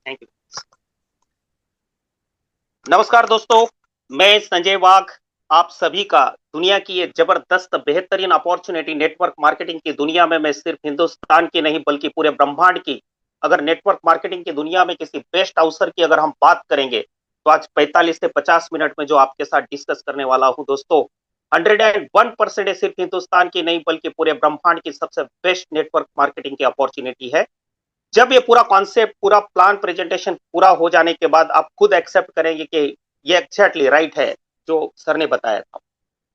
Thank you. नमस्कार दोस्तों, मैं संजय वाघ आप सभी का दुनिया की ये जबरदस्त बेहतरीन अपॉर्चुनिटी नेटवर्क मार्केटिंग की दुनिया में, मैं सिर्फ हिंदुस्तान की नहीं बल्कि पूरे ब्रह्मांड की अगर नेटवर्क मार्केटिंग की दुनिया में किसी बेस्ट अवसर की अगर हम बात करेंगे तो आज 45 से 50 मिनट में जो आपके साथ डिस्कस करने वाला हूं दोस्तों, 101% सिर्फ हिंदुस्तान की नहीं बल्कि पूरे ब्रह्मांड की सबसे बेस्ट नेटवर्क मार्केटिंग की अपॉर्चुनिटी है। जब ये पूरा कॉन्सेप्ट, पूरा प्लान, प्रेजेंटेशन पूरा हो जाने के बाद आप खुद एक्सेप्ट करेंगे कि ये एग्जैक्टली राइट है जो सर ने बताया था।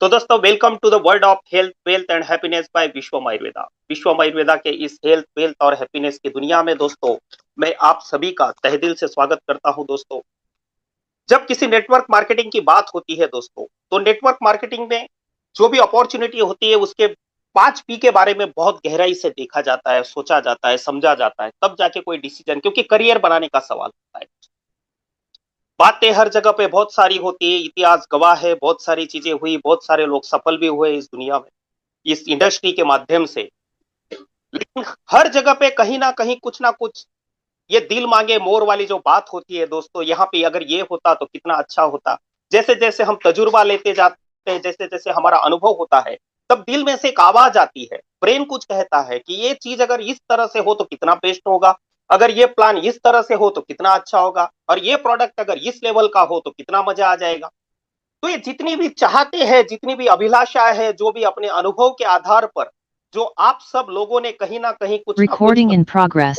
तो दोस्तों, welcome to the world of health, wealth and happiness by Vishwam Ayurveda. Vishwam Ayurveda के इस हेल्थ, वेल्थ और हैप्पीनेस की दुनिया में दोस्तों, मैं आप सभी का तहे दिल से स्वागत करता हूं। दोस्तों, जब किसी नेटवर्क मार्केटिंग की बात होती है दोस्तों, तो नेटवर्क मार्केटिंग में जो भी अपॉर्चुनिटी होती है उसके 5 पी के बारे में बहुत गहराई से देखा जाता है, सोचा जाता है, समझा जाता है, तब जाके कोई डिसीजन, क्योंकि करियर बनाने का सवाल होता है। बातें हर जगह पे बहुत सारी होती है, इतिहास गवाह है, बहुत सारी चीजें हुई, बहुत सारे लोग सफल भी हुए इस दुनिया में, इस इंडस्ट्री के माध्यम से। लेकिन हर जगह पे कहीं ना कहीं कुछ ना कुछ ये दिल मांगे मोर वाली जो बात होती है दोस्तों, यहाँ पे अगर ये होता तो कितना अच्छा होता। जैसे जैसे हम तजुर्बा लेते जाते हैं, जैसे जैसे हमारा अनुभव होता है, तब दिल में से एक आवाज आती है, ब्रेन कुछ कहता है कि ये चीज अगर इस तरह से हो तो कितना बेस्ट होगा, अगर ये प्लान इस तरह से हो तो कितना अच्छा होगा, और ये प्रोडक्ट अगर इस लेवल का हो तो कितना मजा आ जाएगा। तो ये जितनी भी चाहते हैं, जितनी भी अभिलाषा है, जो भी अपने अनुभव के आधार पर जो आप सब लोगों ने कहीं ना कहीं कुछ ना कुछ Recording in progress.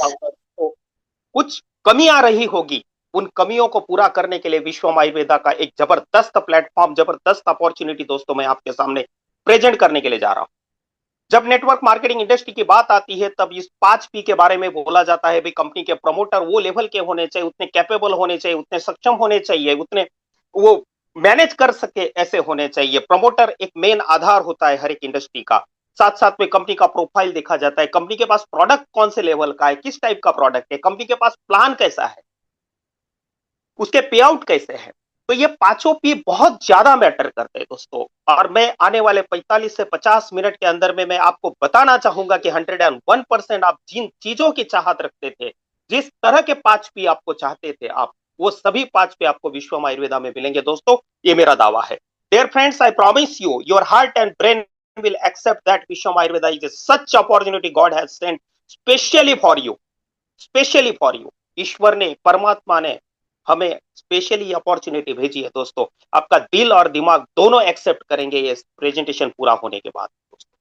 कुछ कमी आ रही होगी, उन कमियों को पूरा करने के लिए विश्वम आयुर्वेदा का एक जबरदस्त प्लेटफॉर्म, जबरदस्त अपॉर्चुनिटी दोस्तों मैं आपके सामने प्रेजेंट करने के लिए जा रहा हूं। जब नेटवर्क मार्केटिंग इंडस्ट्री की बात आती है तब इस 5 पी के बारे में बोला जाता है। भाई, कंपनी के प्रमोटर वो लेवल के होने चाहिए, उतने कैपेबल होने चाहिए, उतने सक्षम होने चाहिए, उतने वो मैनेज कर सके ऐसे होने चाहिए। प्रमोटर एक मेन आधार होता है हर एक इंडस्ट्री का। साथ साथ में कंपनी का प्रोफाइल देखा जाता है, कंपनी के पास प्रोडक्ट कौन से लेवल का है, किस टाइप का प्रोडक्ट है, कंपनी के पास प्लान कैसा है, उसके पे आउट कैसे है। तो ये 5 पी बहुत ज्यादा मैटर करते हैं दोस्तों। और मैं आने वाले 45 से 50 मिनट के अंदर में मैं आपको बताना चाहूंगा कि 101% आप जिन चीजों की चाहत रखते थे, जिस तरह के 5 पी आपको चाहते थे, आप वो सभी 5 पी आपको विश्वम आयुर्वेदा में मिलेंगे दोस्तों, ये मेरा दावा है। Dear friends, I promise you, your heart and brain will accept that Vishwam Ayurveda is a such opportunity God has sent specially for you, specially for you. ईश्वर ने, परमात्मा ने हमें स्पेशली अपॉर्चुनिटी भेजी है दोस्तों। आपका दिल और दिमाग दोनों एक्सेप्ट करेंगे ये प्रेजेंटेशन पूरा होने के बाद दोस्तों।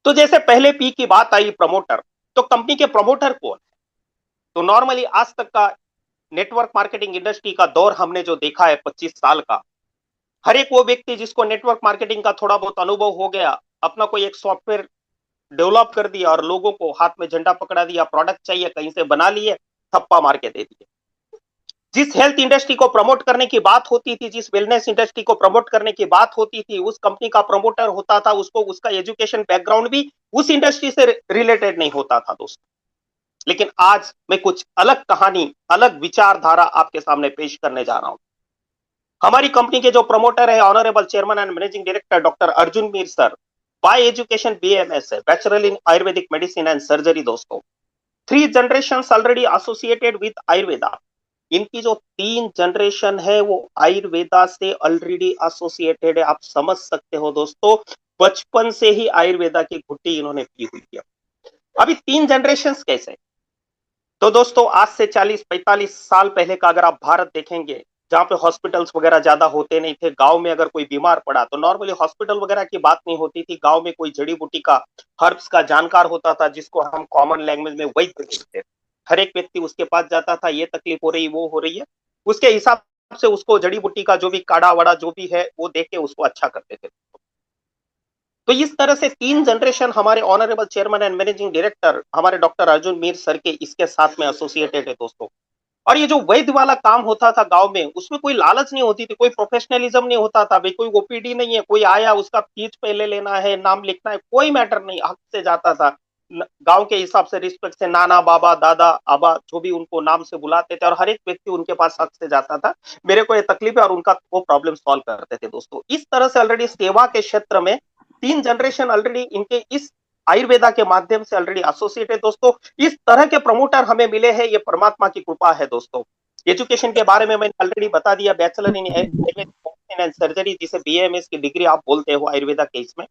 तो जैसे पहले पी की बात आई, प्रमोटर, तो कंपनी के प्रमोटर कौन है? तो नॉर्मली आज तक का नेटवर्क मार्केटिंग इंडस्ट्री का दौर हमने जो देखा है 25 साल का, हर एक वो व्यक्ति जिसको नेटवर्क मार्केटिंग का थोड़ा बहुत अनुभव हो गया, अपना कोई एक सॉफ्टवेयर डेवलप कर दिया और लोगों को हाथ में झंडा पकड़ा दिया, प्रोडक्ट चाहिए कहीं से बना लिए, थप्पा मार के दे दिए। जिस हेल्थ इंडस्ट्री को प्रमोट करने की बात होती थी, जिस वेलनेस इंडस्ट्री को प्रमोट करने की बात होती थी, उस कंपनी का प्रमोटर होता था, उसको उसका एजुकेशन बैकग्राउंड भी उस इंडस्ट्री से रिलेटेड नहीं होता था दोस्तों। लेकिन आज मैं कुछ अलग कहानी, अलग विचारधारा आपके सामने पेश करने जा रहा हूं। हमारी कंपनी के जो प्रमोटर है, honourable chairman and managing director doctor Arjun Mir sir, by education BMS है, bachelor in ayurvedic medicine and surgery दोस्तों। 3 generation already associated with Ayurveda. इनकी जो 3 जनरेशन है वो आयुर्वेदा से ऑलरेडी एसोसिएटेड है। आप समझ सकते हो दोस्तों, बचपन से ही आयुर्वेदा की घुट्टी इन्होंने पी हुई है। अभी 3 जनरेशन कैसे? तो दोस्तों, आज से 40-45 साल पहले का अगर आप भारत देखेंगे, जहां पे हॉस्पिटल्स वगैरह ज्यादा होते नहीं थे, गांव में अगर कोई बीमार पड़ा तो नॉर्मली हॉस्पिटल वगैरह की बात नहीं होती थी, गांव में कोई जड़ी बूटी का, हर्ब्स का जानकार होता था, जिसको हम कॉमन लैंग्वेज में वैद्य कहते थे। हर एक व्यक्ति उसके पास जाता था, ये तकलीफ हो रही, वो हो रही है, उसके हिसाब से उसको जड़ी बूटी का जो भी काढ़ा वड़ा जो भी है वो देके उसको अच्छा करते थे। तो इस तरह से 3 जनरेशन हमारे honourable chairman and managing director हमारे डॉक्टर अर्जुन मीर सर के इसके साथ में एसोसिएटेड है दोस्तों। और ये जो वैद्य वाला काम होता था गांव में, उसमें कोई लालच नहीं होती थी, कोई प्रोफेशनलिज्म नहीं होता था। भाई, कोई ओपीडी नहीं है, कोई आया उसका फीस पहले लेना है, नाम लिखना है, कोई मैटर नहीं, हक से जाता था। गांव के हिसाब से रिस्पेक्ट से नाना, बाबा, दादा, आबा, जो भी उनको नाम से बुलाते थे, और हर एक व्यक्ति उनके पास हक से जाता था, मेरे को ये तकलीफ है, और उनका वो प्रॉब्लम सॉल्व करते थे दोस्तों। इस तरह से ऑलरेडी सेवा के क्षेत्र में 3 जनरेशन ऑलरेडी इनके इस आयुर्वेदा के माध्यम से ऑलरेडी एसोसिएट है दोस्तों। इस तरह के प्रमोटर हमें मिले हैं, ये परमात्मा की कृपा है दोस्तों। एजुकेशन के बारे में मैंने ऑलरेडी बता दिया, bachelor in medicine and surgery, जिसे बीएमएस की डिग्री आप बोलते हो आयुर्वेदा के इसमें।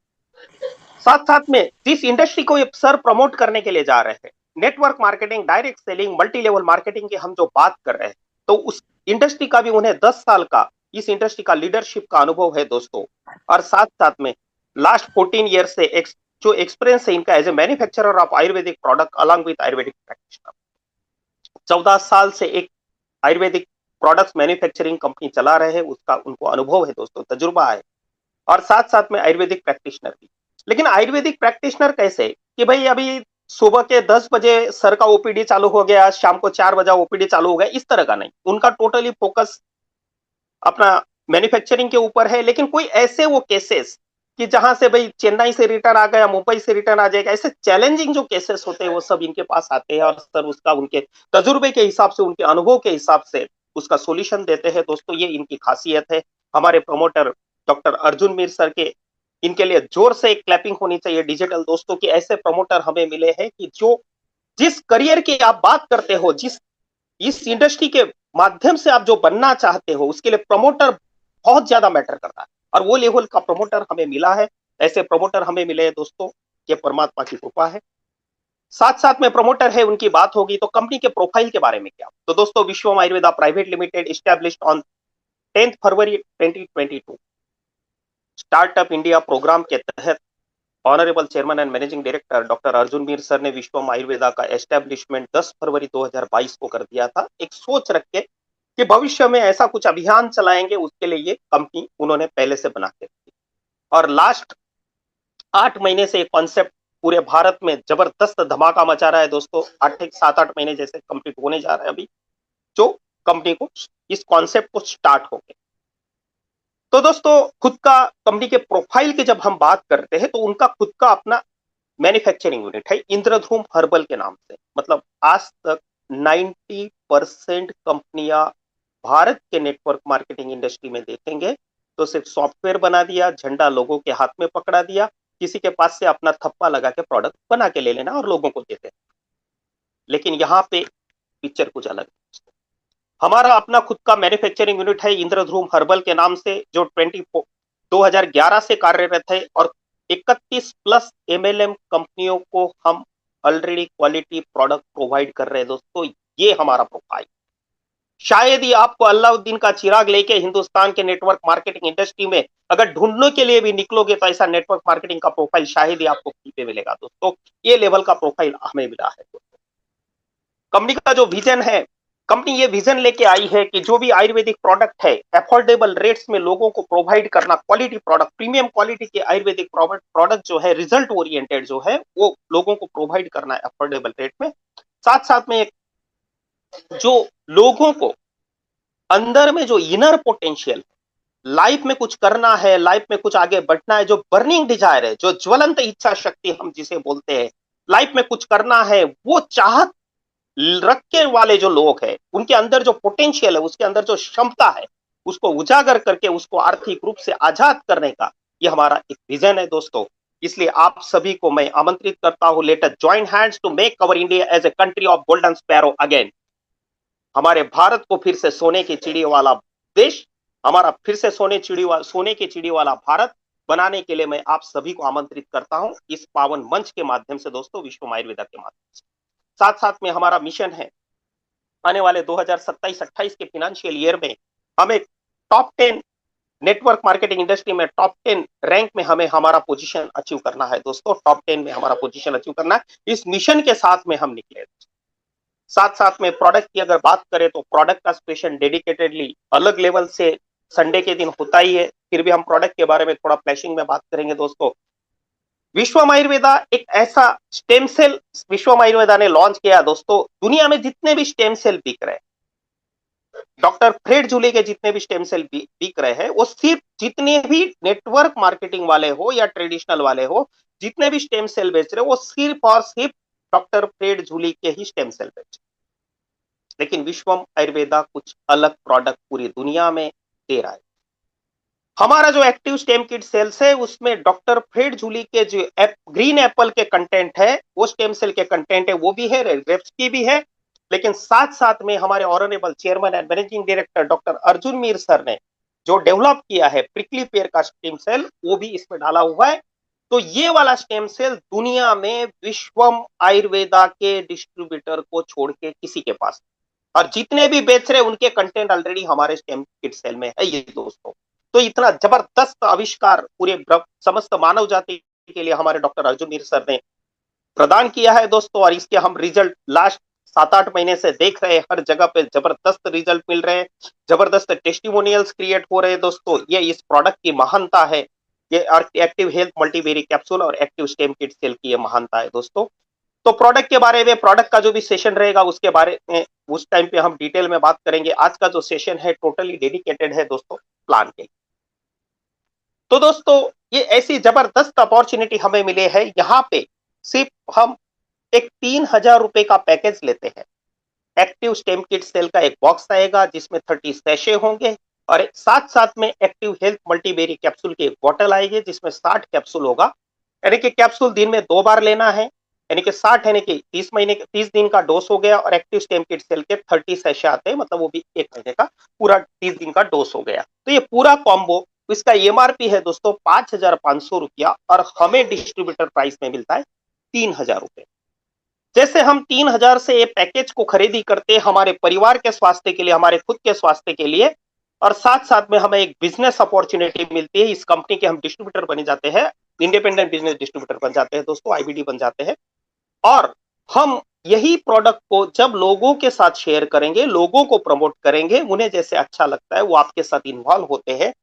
साथ साथ में जिस इंडस्ट्री को ये सर प्रमोट करने के लिए जा रहे हैं, network marketing, direct selling, multi level marketing की हम जो बात कर रहे हैं, तो उस इंडस्ट्री का भी उन्हें 10 साल का इस इंडस्ट्री का लीडरशिप का अनुभव है दोस्तों। और साथ साथ में लास्ट 14 ईयर से जो एक्सपीरियंस है इनका as a manufacturer of ayurvedic product along with ayurvedic practitioner. 14 साल से एक आयुर्वेदिक प्रोडक्ट्स मैन्युफैक्चरिंग कंपनी चला रहे हैं, उसका उनको अनुभव है दोस्तों, तजुर्बा है। और साथ साथ में आयुर्वेदिक प्रैक्टिशनर भी। लेकिन आयुर्वेदिक प्रैक्टिशनर कैसे कि भाई अभी सुबह के 10 बजे सर का ओपीडी चालू हो गया, शाम को 4 बजे ओपीडी चालू हो गया, इस तरह का नहीं। उनका टोटली फोकस अपना मैन्युफैक्चरिंग के ऊपर है। लेकिन कोई ऐसे वो केसेस कि जहां से भाई चेन्नई से रिटर्न आ गया, मुंबई से रिटर्न आ जाएगा, ऐसे चैलेंजिंग जो केसेस होते हैं वो सब इनके पास आते हैं, और सर उसका उनके तजुर्बे के हिसाब से, उनके अनुभव के हिसाब से उसका सोल्यूशन देते हैं दोस्तों। ये इनकी खासियत है। हमारे promoter doctor Arjun Mir sir के, इनके लिए जोर से एक क्लैपिंग होनी चाहिए डिजिटल दोस्तों, की ऐसे प्रमोटर हमें मिले हैं कि जो जिस करियर की आप बात करते हो, जिस इस इंडस्ट्री के माध्यम से आप जो बनना चाहते हो, उसके लिए प्रमोटर बहुत ज्यादा मैटर करता है, और वो लेवल का प्रमोटर हमें मिला है। ऐसे प्रमोटर हमें मिले हैं दोस्तों, ये परमात्मा की कृपा है। साथ साथ में प्रमोटर है उनकी बात होगी, तो कंपनी के प्रोफाइल के बारे में क्या, तो दोस्तों Vishwam Ayurveda private limited established on 10 फरवरी 2022 स्टार्टअप इंडिया प्रोग्राम के तहत honourable chairman and managing director doctor Arjun Mir sir ने विश्वम आयुर्वेदा का एस्टेब्लिशमेंट 10 फरवरी 2022 को कर दिया था, एक सोच रख के कि भविष्य में ऐसा कुछ अभियान चलाएंगे, उसके लिए ये कंपनी उन्होंने पहले से बना के रखी। और लास्ट 8 महीने से कॉन्सेप्ट पूरे भारत में जबरदस्त धमाका मचा रहा है दोस्तों। 7-8 महीने जैसे कंप्लीट होने जा रहे हैं अभी, जो कंपनी को इस कॉन्सेप्ट को स्टार्ट हो गए। तो दोस्तों खुद का कंपनी के प्रोफाइल की जब हम बात करते हैं, तो उनका खुद का अपना मैन्युफैक्चरिंग यूनिट है इंद्रधूम हर्बल के नाम से। मतलब आज तक 90% कंपनियां भारत के नेटवर्क मार्केटिंग इंडस्ट्री में देखेंगे तो सिर्फ सॉफ्टवेयर बना दिया, झंडा लोगों के हाथ में पकड़ा दिया, किसी के पास से अपना थप्पा लगा के प्रोडक्ट बना के ले लेना और लोगों को देते। लेकिन यहाँ पे पिक्चर कुछ अलग है। हमारा अपना खुद का मैन्युफैक्चरिंग यूनिट है इंद्रधूम हर्बल के नाम से, जो 2011 से कार्यरत है, और 31 प्लस एमएलएम कंपनियों को हम ऑलरेडी क्वालिटी प्रोडक्ट प्रोवाइड कर रहे हैं दोस्तों। ये हमारा प्रोफाइल। शायद ही आपको अलाउद्दीन का चिराग लेके हिंदुस्तान के नेटवर्क मार्केटिंग इंडस्ट्री में अगर ढूंढने के लिए भी निकलोगे, तो ऐसा नेटवर्क मार्केटिंग का प्रोफाइल शायद ही आपको कहीं पे मिलेगा दोस्तों। ये लेवल का प्रोफाइल हमें मिला है दोस्तों। कंपनी का जो विजन है, कंपनी ये विजन लेके आई है कि जो भी आयुर्वेदिक प्रोडक्ट है, अफोर्डेबल रेट्स में लोगों को प्रोवाइड करना, क्वालिटी प्रोडक्ट, प्रीमियम क्वालिटी के आयुर्वेदिक प्रोडक्ट जो है, रिजल्ट ओरिएंटेड जो है, वो लोगों को प्रोवाइड करना है अफोर्डेबल रेट में। साथ साथ में जो लोगों को अंदर में जो इनर पोटेंशियल, लाइफ में कुछ करना है, लाइफ में कुछ आगे बढ़ना है, जो बर्निंग डिजायर है, जो ज्वलंत इच्छा शक्ति हम जिसे बोलते हैं, लाइफ में कुछ करना है, वो चाहत रखने वाले जो लोग हैं, उनके अंदर जो पोटेंशियल है, उसके अंदर जो क्षमता है, उसको उजागर करके उसको आर्थिक रूप से आजाद करने का ये हमारा एक विजन है दोस्तों। इसलिए आप सभी को मैं आमंत्रित करता हूं, let us join hands to make our India as a country of golden sparrow again. हमारे भारत को फिर से सोने की चिड़ी वाला देश, हमारा फिर से सोने की चिड़ी वाला भारत बनाने के लिए मैं आप सभी को आमंत्रित करता हूं इस पावन मंच के माध्यम से दोस्तों, विश्व आयुर्वेदा के माध्यम से। साथ साथ में हमारा मिशन है, आने वाले 2027-28 के फाइनेंशियल ईयर में हमें टॉप 10 नेटवर्क मार्केटिंग इंडस्ट्री में टॉप 10 रैंक में हमें हमारा पोजीशन अचीव करना है दोस्तों। टॉप 10 में हमारा पोजीशन अचीव करना है, इस मिशन के साथ में हम निकले। साथ साथ में प्रोडक्ट की अगर बात करें, तो प्रोडक्ट का स्पेशल डेडिकेटेडली अलग लेवल से संडे के दिन होता ही है। फिर भी हम प्रोडक्ट के बारे में थोड़ा फ्लैशिंग में बात करेंगे दोस्तों। विश्वम आयुर्वेदा एक ऐसा स्टेम सेल विश्वम आयुर्वेदा ने लॉन्च किया दोस्तों। दुनिया में जितने भी स्टेम सेल बिक रहे हैं, डॉक्टर फ्रेड जूले के जितने भी स्टेम सेल बिक रहे हैं, वो सिर्फ जितने भी नेटवर्क मार्केटिंग वाले हो या ट्रेडिशनल वाले हो, जितने भी स्टेम सेल बेच रहे हो, वो सिर्फ और सिर्फ डॉक्टर फ्रेड जूली के ही स्टेम सेल बेच। लेकिन विश्वम आयुर्वेदा कुछ अलग प्रोडक्ट पूरी दुनिया में दे रहा है। हमारा जो एक्टिव स्टेम किट सेल्स है उसमें डॉक्टर फ्रेड जूली के जो ग्रीन एप्पल के कंटेंट है, वो स्टेम सेल के कंटेंट है, वो भी है, ग्रेप्स की भी है। लेकिन साथ साथ में हमारे honourable chairman and managing director doctor Arjun Mir sir ने जो डेवलप किया है प्रिकली पेयर का स्टेम सेल, वो भी इसमें डाला हुआ है। तो ये वाला स्टेम सेल दुनिया में विश्वम आयुर्वेदा के डिस्ट्रीब्यूटर को छोड़ के किसी के पास, और जितने भी बेच रहे उनके कंटेंट ऑलरेडी हमारे स्टेम किट सेल में है ये दोस्तों। तो इतना जबरदस्त आविष्कार पूरे समस्त मानव जाति के लिए हमारे डॉक्टर अर्जुन मीर सर ने प्रदान किया है दोस्तों, और इसके हम रिजल्ट लास्ट 7-8 महीने से देख रहे हैं, हर जगह पे जबरदस्त रिजल्ट मिल रहे हैं, जबरदस्त टेस्टिमोनियल्स क्रिएट हो रहे हैं दोस्तों। ये इस प्रोडक्ट की महानता है, ये एक्टिव हेल्थ मल्टीवेरी कैप्सूल और एक्टिव स्टेम किट सेल की ये महानता है दोस्तों। तो प्रोडक्ट के बारे में, प्रोडक्ट का जो भी सेशन रहेगा उसके बारे में उस टाइम पे हम डिटेल में बात करेंगे। आज का जो सेशन है टोटली डेडिकेटेड है दोस्तों प्लान के। तो दोस्तों ये ऐसी जबरदस्त अपॉर्चुनिटी हमें मिले है, यहाँ पे सिर्फ हम एक 3,000 रुपए का पैकेज लेते हैं। एक्टिव स्टेम किट सेल का एक बॉक्स आएगा जिसमें 30 सैशे होंगे, और साथ साथ में एक्टिव हेल्थ मल्टीबेरी कैप्सूल की एक बोतल आएगी जिसमें 60 कैप्सूल होगा। यानी कि कैप्सूल दिन में 2 बार लेना है, यानी कि 60 यानी कि 30 दिन का डोज हो गया, और एक्टिव स्टेम किट सेल के 30 सैशे आते हैं, मतलब वो भी 1 महीने का पूरा 30 दिन का डोज हो गया। तो ये पूरा कॉम्बो, इसका एमआरपी है दोस्तों 5,500 रुपया, और हमें डिस्ट्रीब्यूटर प्राइस में मिलता है 3,000 रुपए। जैसे हम 3,000 से ये पैकेज को खरीदी करते हैं हमारे परिवार के स्वास्थ्य के लिए, हमारे खुद के स्वास्थ्य के लिए, और साथ साथ में हमें एक बिजनेस अपॉर्चुनिटी मिलती है, इस कंपनी के हम डिस्ट्रीब्यूटर बने जाते हैं, इंडिपेंडेंट बिजनेस डिस्ट्रीब्यूटर बन जाते हैं दोस्तों, आईबीडी बन जाते हैं। और हम यही प्रोडक्ट को जब लोगों के साथ शेयर करेंगे, लोगों को प्रमोट करेंगे, उन्हें जैसे अच्छा लगता है वो आपके साथ इन्वॉल्व होते हैं,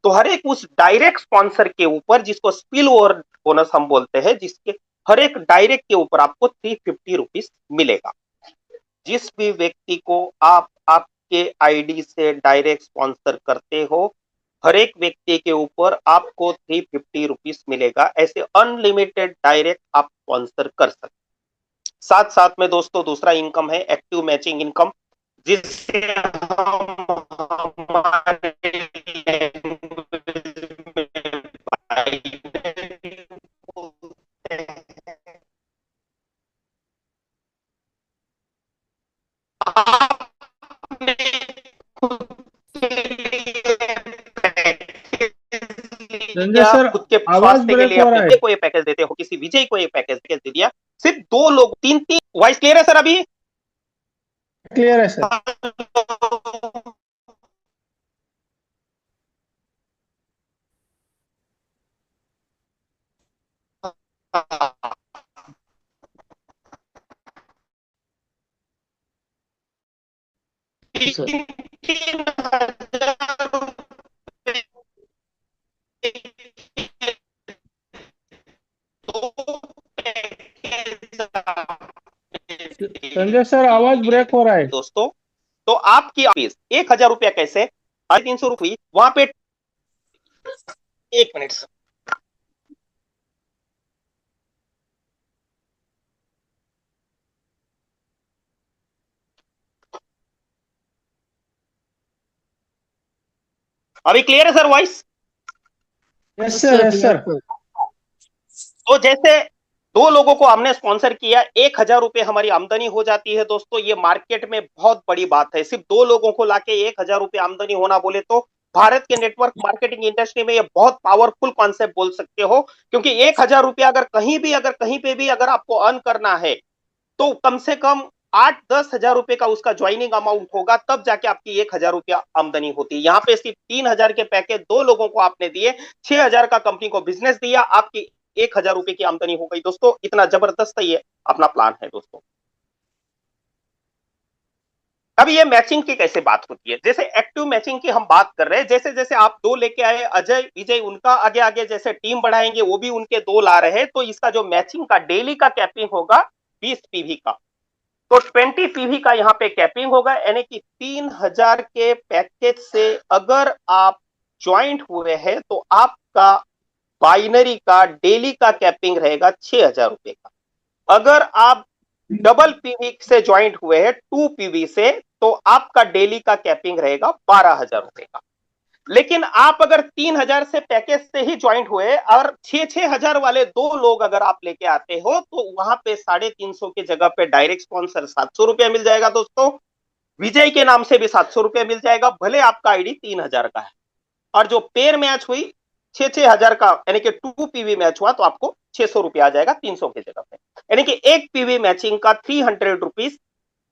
तो हर एक उस डायरेक्ट स्पॉन्सर के ऊपर, जिसको स्पिल ओवर बोनस हम बोलते हैं, जिसके हर एक डायरेक्ट के ऊपर आपको 350 रुपीज मिलेगा। जिस भी व्यक्ति को आप आपके आईडी से डायरेक्ट स्पॉन्सर करते हो, हर एक व्यक्ति के ऊपर आपको 350 रुपीज मिलेगा। ऐसे अनलिमिटेड डायरेक्ट आप स्पॉन्सर कर सकते। साथ साथ में दोस्तों दूसरा इनकम है एक्टिव मैचिंग इनकम, जिससे हम हमारे आपने खुद के संजय लिए सर, खुद के आवाज स्वास्थ्य के ब्रेक लिए हो अपने रहा है। बच्चे को ये पैकेज देते हो, किसी विजय को ये पैकेज दे दिया, सिर्फ 2 लोग, 3-3 वॉइस क्लियर है सर अभी? क्लियर है सर। सर 3,000 संजय सर, आवाज ब्रेक हो रहा है। दोस्तों तो आपकी फीस 1,000 रुपया कैसे, 350 रुपये वहां पे। 1 मिनट सर, अभी क्लियर है sir voice? Yes sir, yes sir. तो जैसे 2 लोगों को हमने स्पॉन्सर किया, 1,000 रुपए हमारी आमदनी हो जाती है दोस्तों। ये मार्केट में बहुत बड़ी बात है, सिर्फ 2 लोगों को लाके 1,000 रुपए आमदनी होना बोले तो भारत के नेटवर्क मार्केटिंग इंडस्ट्री में ये बहुत पावरफुल कॉन्सेप्ट बोल सकते हो। क्योंकि 1,000 रुपया अगर कहीं पे भी अगर आपको अर्न करना है, तो कम से कम 8-10 हजार रुपए का उसका ज्वाइनिंग अमाउंट होगा, तब जाके आपकी 1,000 रुपया आमदनी होती है। यहाँ पे सिर्फ 3,000 के पैकेज 2 लोगों को आपने दिए, 6,000 का कंपनी को बिजनेस दिया, आपकी 1,000 रुपए की आमदनी हो गई दोस्तों। इतना जबरदस्त ये अपना प्लान है दोस्तों। अब ये मैचिंग की कैसे बात होती है, जैसे एक्टिव मैचिंग की हम बात कर रहे हैं, जैसे जैसे आप 2 लेके आए, अजय विजय, उनका आगे आगे जैसे टीम बढ़ाएंगे वो भी उनके 2 ला रहे हैं, तो इसका जो मैचिंग का डेली का कैपिंग होगा 20 पीवी का, तो 20 पीवी का यहाँ पे कैपिंग होगा। यानी कि 3,000 के पैकेज से अगर आप ज्वाइंट हुए हैं तो आपका बाइनरी का डेली का कैपिंग रहेगा 6,000 रुपए का। अगर आप डबल पीवी से ज्वाइंट हुए हैं 2 पीवी से, तो आपका डेली का कैपिंग रहेगा 12,000 रुपए का। लेकिन आप अगर 3,000 से पैकेज से ही ज्वाइंट हुए और 6,000 वाले 2 लोग अगर आप लेके आते हो तो वहां पे 350 की जगह पे डायरेक्ट स्पॉन्सर 700 रुपया मिल जाएगा दोस्तों। विजय के नाम से भी 700 रुपया मिल जाएगा, भले आपका आईडी 3,000 का है। और जो पेयर मैच हुई 6,000 का, यानी कि 2 PV मैच हुआ तो आपको 600 रुपया आ जाएगा 300 की जगह पे। यानी कि एक पीवी मैचिंग का 300 रुपीज,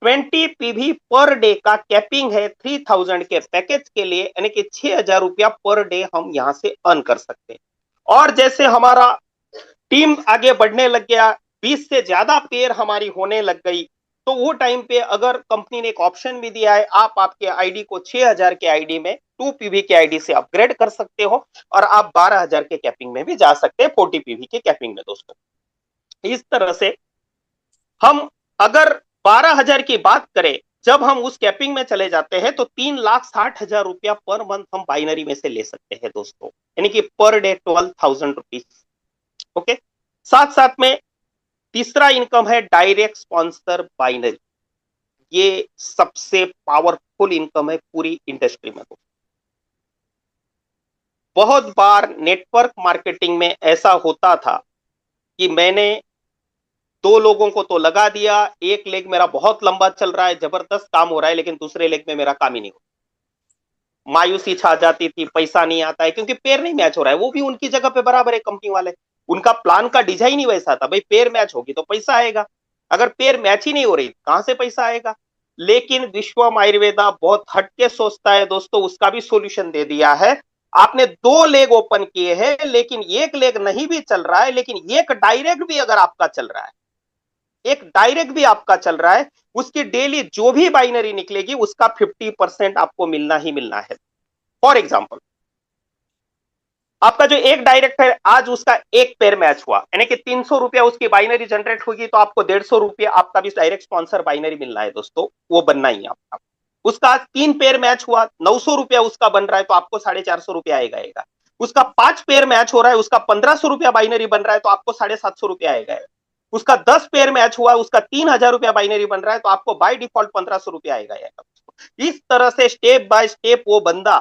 20 PV पर डे का कैपिंग है 3,000 के पैकेज के लिए, यानी कि 6,000 रुपया पर डे हम यहां से अर्न कर सकते हैं। और जैसे हमारा टीम आगे बढ़ने लग गया, 20 से ज्यादा पेयर हमारी होने लग गई, तो वो टाइम पे अगर कंपनी ने एक ऑप्शन भी दिया है, आप आपके आईडी को 6,000 के आईडी में 2 PV के आईडी से अपग्रेड कर सकते हो और आप 12,000 के कैपिंग में भी जा सकते हैं, 40 PV के कैपिंग में दोस्तों। इस तरह से हम अगर 12,000 की बात करें, जब हम उस कैपिंग में चले जाते हैं तो 3,60,000 रुपया पर मंथ हम बाइनरी में से ले सकते हैं दोस्तों, यानी कि पर डे 12,000 रुपीज। ओके, साथ साथ में तीसरा इनकम है डायरेक्ट स्पॉन्सर बाइनरी। ये सबसे पावरफुल इनकम है पूरी इंडस्ट्री में। बहुत बार नेटवर्क मार्केटिंग में ऐसा होता था कि मैंने 2 लोगों को तो लगा दिया, एक लेग मेरा बहुत लंबा चल रहा है, जबरदस्त काम हो रहा है, लेकिन दूसरे लेग में मेरा काम ही नहीं हो रहा। मायूसी छा जाती थी, पैसा नहीं आता है क्योंकि पेयर नहीं मैच हो रहा है। वो भी उनकी जगह पे बराबर है कंपनी वाले, उनका प्लान का डिजाइन ही वैसा था, भाई पेयर मैच होगी तो पैसा आएगा, अगर पेयर मैच ही नहीं हो रही कहां से पैसा आएगा। लेकिन विश्वम आयुर्वेदा बहुत हटके सोचता है दोस्तों, उसका भी सोल्यूशन दे दिया है। आपने 2 लेग ओपन किए हैं लेकिन एक लेग नहीं भी चल रहा है, लेकिन एक डायरेक्ट भी अगर आपका चल रहा है, एक डायरेक्ट भी आपका चल रहा है, उसकी डेली जो भी बाइनरी निकलेगी उसका 50% आपको मिलना ही मिलना है। फॉर एग्जाम्पल, आपका जो एक डायरेक्ट है, आज उसका एक पेयर मैच हुआ, यानी कि 300 रुपया उसकी बाइनरी जनरेट होगी, तो आपको 150 रुपया आपका भी डायरेक्ट स्पॉन्सर बाइनरी मिलना है दोस्तों, वो बनना ही आपका। उसका आज 3 पेयर मैच हुआ, 900 रुपया उसका बन रहा है, तो आपको 450 रुपया आएगा। उसका 5 पेयर मैच हो रहा है, उसका 1,500 रुपया बाइनरी बन रहा है, तो आपको 750 रुपया आएगा। उसका 10 पेयर मैच हुआ, उसका 3,000 रुपया बाइनरी बन रहा है, तो आपको बाय डिफॉल्ट 1,500 रुपया आएगा। इस तरह से स्टेप बाय स्टेप वो बंदा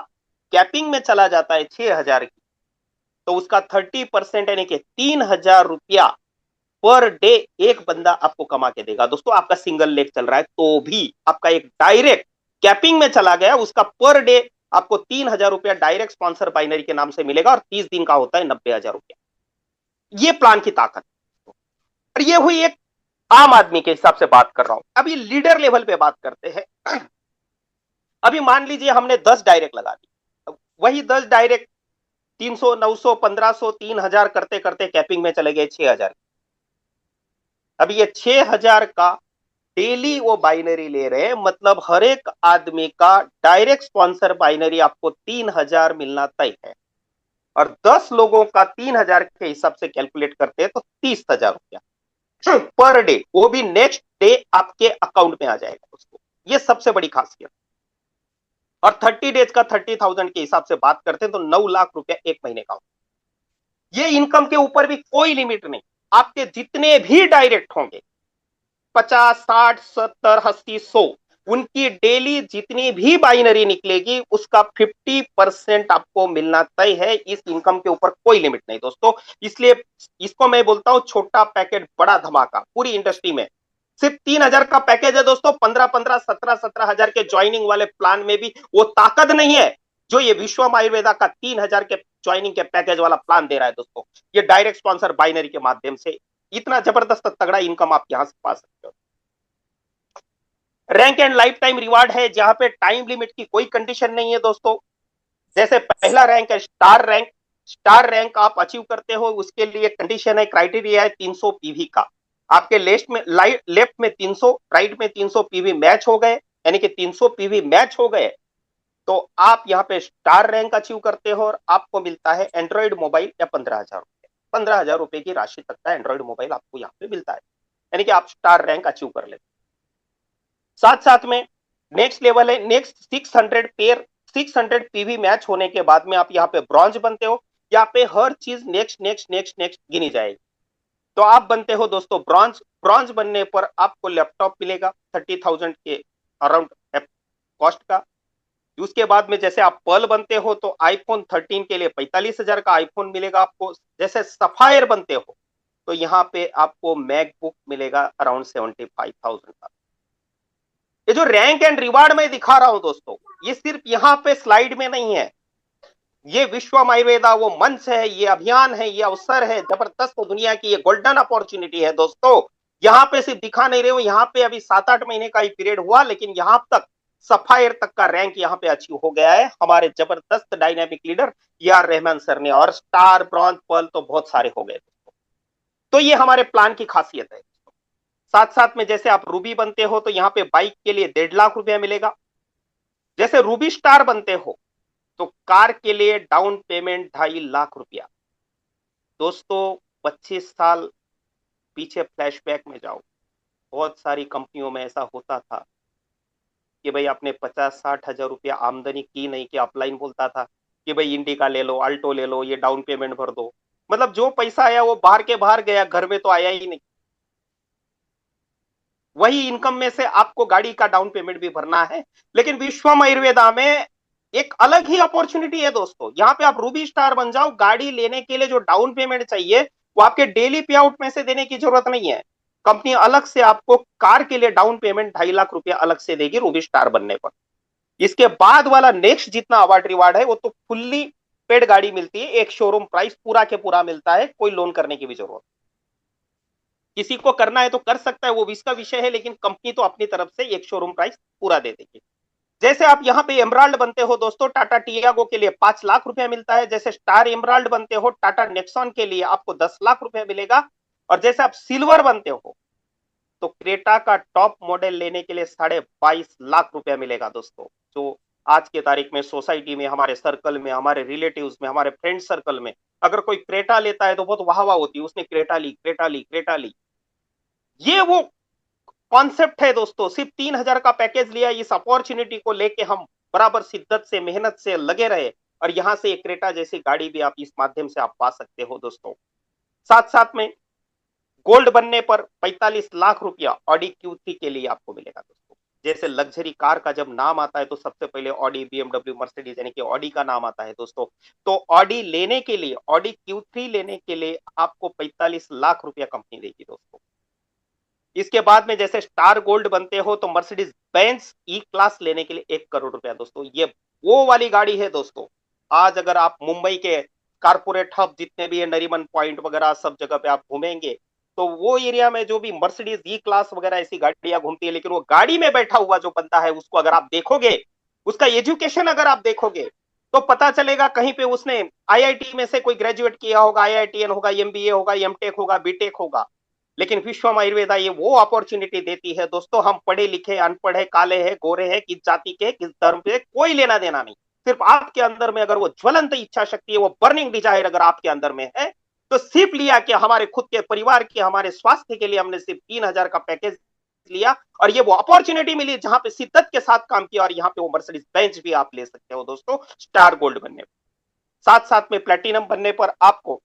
कैपिंग में चला जाता है 6,000 की, तो उसका 30% यानी कि 3,000 रुपया पर डे एक बंदा आपको कमा के देगा दोस्तों। आपका सिंगल लेग चल रहा है तो भी आपका एक डायरेक्ट कैपिंग में चला गया, उसका पर डे आपको 3,000 रुपया डायरेक्ट स्पॉन्सर बाइनरी के नाम से मिलेगा, और 30 दिन का होता है 90,000 रुपया। ये प्लान की ताकत। और ये हुई एक आम आदमी के हिसाब से बात कर रहा हूं। अभी लीडर लेवल पे बात करते हैं। अभी मान लीजिए हमने 10 डायरेक्ट लगा दी, वही 10 डायरेक्ट 300, 900, 1,500, 3,000 करते करते कैपिंग में चले गए 6,000। अभी ये 6,000 का डेली वो बाइनरी ले रहे हैं, मतलब हर एक आदमी का डायरेक्ट स्पॉन्सर बाइनरी आपको 3,000 मिलना तय है। और 10 लोगों का 3,000 के हिसाब से कैलकुलेट करते हैं तो 30,000 रुपया पर डे, वो भी नेक्स्ट डे आपके अकाउंट में आ जाएगा दोस्तों। ये सबसे बड़ी खासियत। और 30 डेज का 30,000 के हिसाब से बात करते हैं तो 9 लाख रुपया एक महीने का होगा। ये इनकम के ऊपर भी कोई लिमिट नहीं, आपके जितने भी डायरेक्ट होंगे 50, 60, 70, 80, 100, उनकी डेली जितनी भी बाइनरी निकलेगी उसका 50% आपको मिलना तय है। इस इनकम के ऊपर कोई लिमिट नहीं दोस्तों। इसलिए इसको मैं बोलता हूं छोटा पैकेट बड़ा धमाका। पूरी इंडस्ट्री में सिर्फ 3,000 का पैकेज है दोस्तों, 15-15, 17-17 हजार के ज्वाइनिंग वाले प्लान में भी वो ताकत नहीं है जो ये विश्वम आयुर्वेदा का 3,000 के ज्वाइनिंग के पैकेज वाला प्लान दे रहा है दोस्तों। ये डायरेक्ट स्पॉन्सर बाइनरी के माध्यम से इतना जबरदस्त तगड़ा इनकम आप यहां से पा सकते हो। Rank and life time reward है, जहां पे टाइम लिमिट की कोई कंडीशन नहीं है दोस्तों। जैसे पहला रैंक है स्टार रैंक, स्टार रैंक आप अचीव करते हो, उसके लिए कंडीशन है, क्राइटेरिया है 300 पीवी का। आपके लेफ्ट में 300, राइट में 300 पीवी मैच हो गए, यानी कि 300 पीवी मैच हो गए तो आप यहाँ पे स्टार रैंक अचीव करते हो, और आपको मिलता है एंड्रॉइड मोबाइल या 15,000 रुपए। 15,000 रुपए की राशि तक का एंड्रॉइड मोबाइल आपको यहाँ पे मिलता है, यानी कि आप स्टार रैंक अचीव कर लेते। साथ साथ में नेक्स्ट लेवल है, नेक्स्ट 600 पेयर, 600 पीवी मैच होने के बाद में आप यहाँ पे ब्रॉन्ज बनते हो। यहाँ पे हर चीज नेक्स्ट नेक्स्ट नेक्स्ट नेक्स्ट गिनी जाएगी। तो आप बनते हो दोस्तों ब्रॉन्ज। ब्रॉन्ज बनने पर आपको लैपटॉप मिलेगा 30,000 के अराउंड कॉस्ट का। उसके बाद में जैसे आप पर्ल बनते हो तो आईफोन 13 के लिए 45,000 का आईफोन मिलेगा आपको। जैसे सफायर बनते हो तो यहाँ पे आपको मैकबुक मिलेगा अराउंड 75,000 का। ये जो रैंक एंड रिवार्ड मैं दिखा रहा हूं दोस्तों, ये सिर्फ यहाँ पे स्लाइड में नहीं है, ये विश्वम आयुर्वेदा वो मंच है, ये अभियान है, ये अवसर है जबरदस्त दुनिया की, ये गोल्डन अपॉर्चुनिटी है दोस्तों। यहाँ पे सिर्फ दिखा नहीं रहे हो, यहाँ पे अभी 7-8 महीने का ही पीरियड हुआ, लेकिन यहाँ तक सफायर तक का रैंक यहाँ पे अचीव हो गया है हमारे जबरदस्त डायनामिक लीडर यार रहमान सर ने, और स्टार ब्रॉन्ज पर्ल तो बहुत सारे हो गए दोस्तों। तो ये हमारे प्लान की खासियत है। साथ साथ में जैसे आप रूबी बनते हो तो यहाँ पे बाइक के लिए 1.5 लाख रुपया मिलेगा। जैसे रूबी स्टार बनते हो तो कार के लिए डाउन पेमेंट 2.5 लाख रुपया। दोस्तों 25 साल पीछे फ्लैशबैक में जाओ, बहुत सारी कंपनियों में ऐसा होता था कि भाई आपने 50-60 हजार रुपया आमदनी की नहीं कि अपलाइन बोलता था कि भाई इंडिका ले लो, अल्टो ले लो, ये डाउन पेमेंट भर दो। मतलब जो पैसा आया वो बाहर के बाहर गया, घर में तो आया ही नहीं। वही इनकम में से आपको गाड़ी का डाउन पेमेंट भी भरना है। लेकिन विश्वम आयुर्वेदा में एक अलग ही अपॉर्चुनिटी है दोस्तों, यहाँ पे आप रूबी स्टार बन जाओ, गाड़ी लेने के लिए जो डाउन पेमेंट चाहिए वो आपके डेली पे आउट में से देने की जरूरत नहीं है। कंपनी अलग से आपको कार के लिए डाउन पेमेंट 2.5 लाख रुपया अलग से देगी रूबी स्टार बनने पर। इसके बाद वाला नेक्स्ट जितना अवार्ड रिवार्ड है वो तो फुल्ली पेड गाड़ी मिलती है, एक शोरूम प्राइस पूरा के पूरा मिलता है, कोई लोन करने की भी जरूरत। किसी को करना है तो कर सकता है, वो इसका विषय है, लेकिन कंपनी तो अपनी तरफ से एक शोरूम प्राइस पूरा दे देगी। जैसे आप यहाँ पे एमराल्ड बनते हो दोस्तों, टाटा टियागो के लिए 5 लाख रुपया मिलता है। जैसे स्टार एमराल्ड बनते हो टाटा नेक्सॉन के लिए आपको 10 लाख रुपया मिलेगा। और जैसे आप सिल्वर बनते हो तो क्रेटा का टॉप मॉडल लेने के लिए 22.5 लाख रुपया मिलेगा दोस्तों। जो आज के तारीख में सोसाइटी में, हमारे सर्कल में, हमारे रिलेटिव्स में, हमारे फ्रेंड सर्कल में अगर कोई क्रेटा लेता है तो बहुत वाह वाह होती है, उसने क्रेटा ली, क्रेटा ली, क्रेटा ली। ये वो कॉन्सेप्ट है दोस्तों। सिर्फ 3,000 का पैकेज लिया, इस अपॉर्चुनिटी को लेके हम बराबर शिद्दत से मेहनत से लगे रहे, और यहां से एक क्रेटा जैसी गाड़ी भी आप इस माध्यम से आप पा सकते हो दोस्तों। साथ साथ में गोल्ड बनने पर 45 लाख रुपया ऑडी Q3 के लिए आपको मिलेगा दोस्तों। जैसे लग्जरी कार का जब नाम आता है तो सबसे पहले ऑडी, BMW, मर्सिडीज यानी कि ऑडी का नाम आता है दोस्तों। तो ऑडी लेने के लिए, ऑडी Q3 लेने के लिए आपको 45 लाख रुपया कंपनी देगी दोस्तों। इसके बाद में जैसे स्टार गोल्ड बनते हो तो मर्सिडीज बेंज ई क्लास लेने के लिए 1 करोड़ रुपया दोस्तों। ये वो वाली गाड़ी है दोस्तों। आज अगर आप मुंबई के कारपोरेट हब जितने भी है, नरीमन पॉइंट वगैरह सब जगह पे आप घूमेंगे तो वो एरिया में जो भी मर्सिडीज ई क्लास वगैरह ऐसी गाड़ियां घूमती है, लेकिन वो गाड़ी में बैठा हुआ जो बंदा है उसको अगर आप देखोगे, उसका एजुकेशन अगर आप देखोगे तो पता चलेगा कहीं पे उसने आईआईटी में से कोई ग्रेजुएट किया होगा, आईआईटीएन होगा, एमबीए होगा, एमटेक होगा, बीटेक होगा। लेकिन विश्वम आयुर्वेदा ये वो अपॉर्चुनिटी देती है दोस्तों, हम पढ़े लिखे, अनपढ़े, काले हैं, गोरे हैं, किस जाति के, किस धर्म के, कोई लेना देना नहीं। सिर्फ आपके अंदर में अगर वो ज्वलंत इच्छा शक्ति है, वो बर्निंग डिजायर अगर आपके अंदर में है, तो सिर्फ लिया कि हमारे खुद के परिवार के, हमारे स्वास्थ्य के लिए हमने सिर्फ 3,000 का पैकेज लिया, और ये वो अपॉर्चुनिटी मिली जहां पे शिद्दत के साथ काम किया, और यहाँ पे वो मर्सिडीज बेंच भी आप ले सकते हो दोस्तों स्टार गोल्ड बनने पर। साथ साथ में प्लेटिनम बनने पर आपको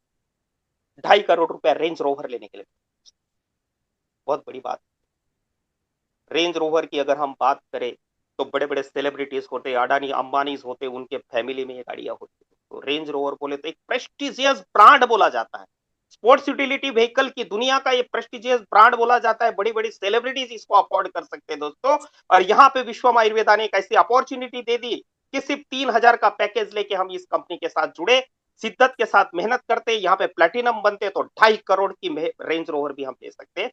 2.5 करोड़ रुपया रेंज रोवर लेने के लिए। बहुत बड़ी बात। रेंज रोवर की अगर हम बात करें तो बड़े बड़े सेलिब्रिटीज होते, अडानी अंबानीज होते, उनके फैमिली में ये गाड़ियां होती है। तो रेंज रोवर बोले तो एक प्रेस्टिजियस ब्रांड बोला जाता है, स्पोर्ट्स यूटिलिटी व्हीकल की दुनिया का ये प्रेस्टिजियस ब्रांड बोला जाता है। बड़ी बड़ी सेलिब्रिटीज इसको अफोर्ड कर सकते हैं दोस्तों। और यहाँ पे विश्वम आयुर्वेदा ने एक ऐसी अपॉर्चुनिटी दे दी कि सिर्फ 3,000 का पैकेज लेके हम इस कंपनी के साथ जुड़े, शिद्दत के साथ मेहनत करते, यहाँ पे प्लेटिनम बनते तो 2.5 करोड़ की रेंज रोवर भी हम दे सकते हैं।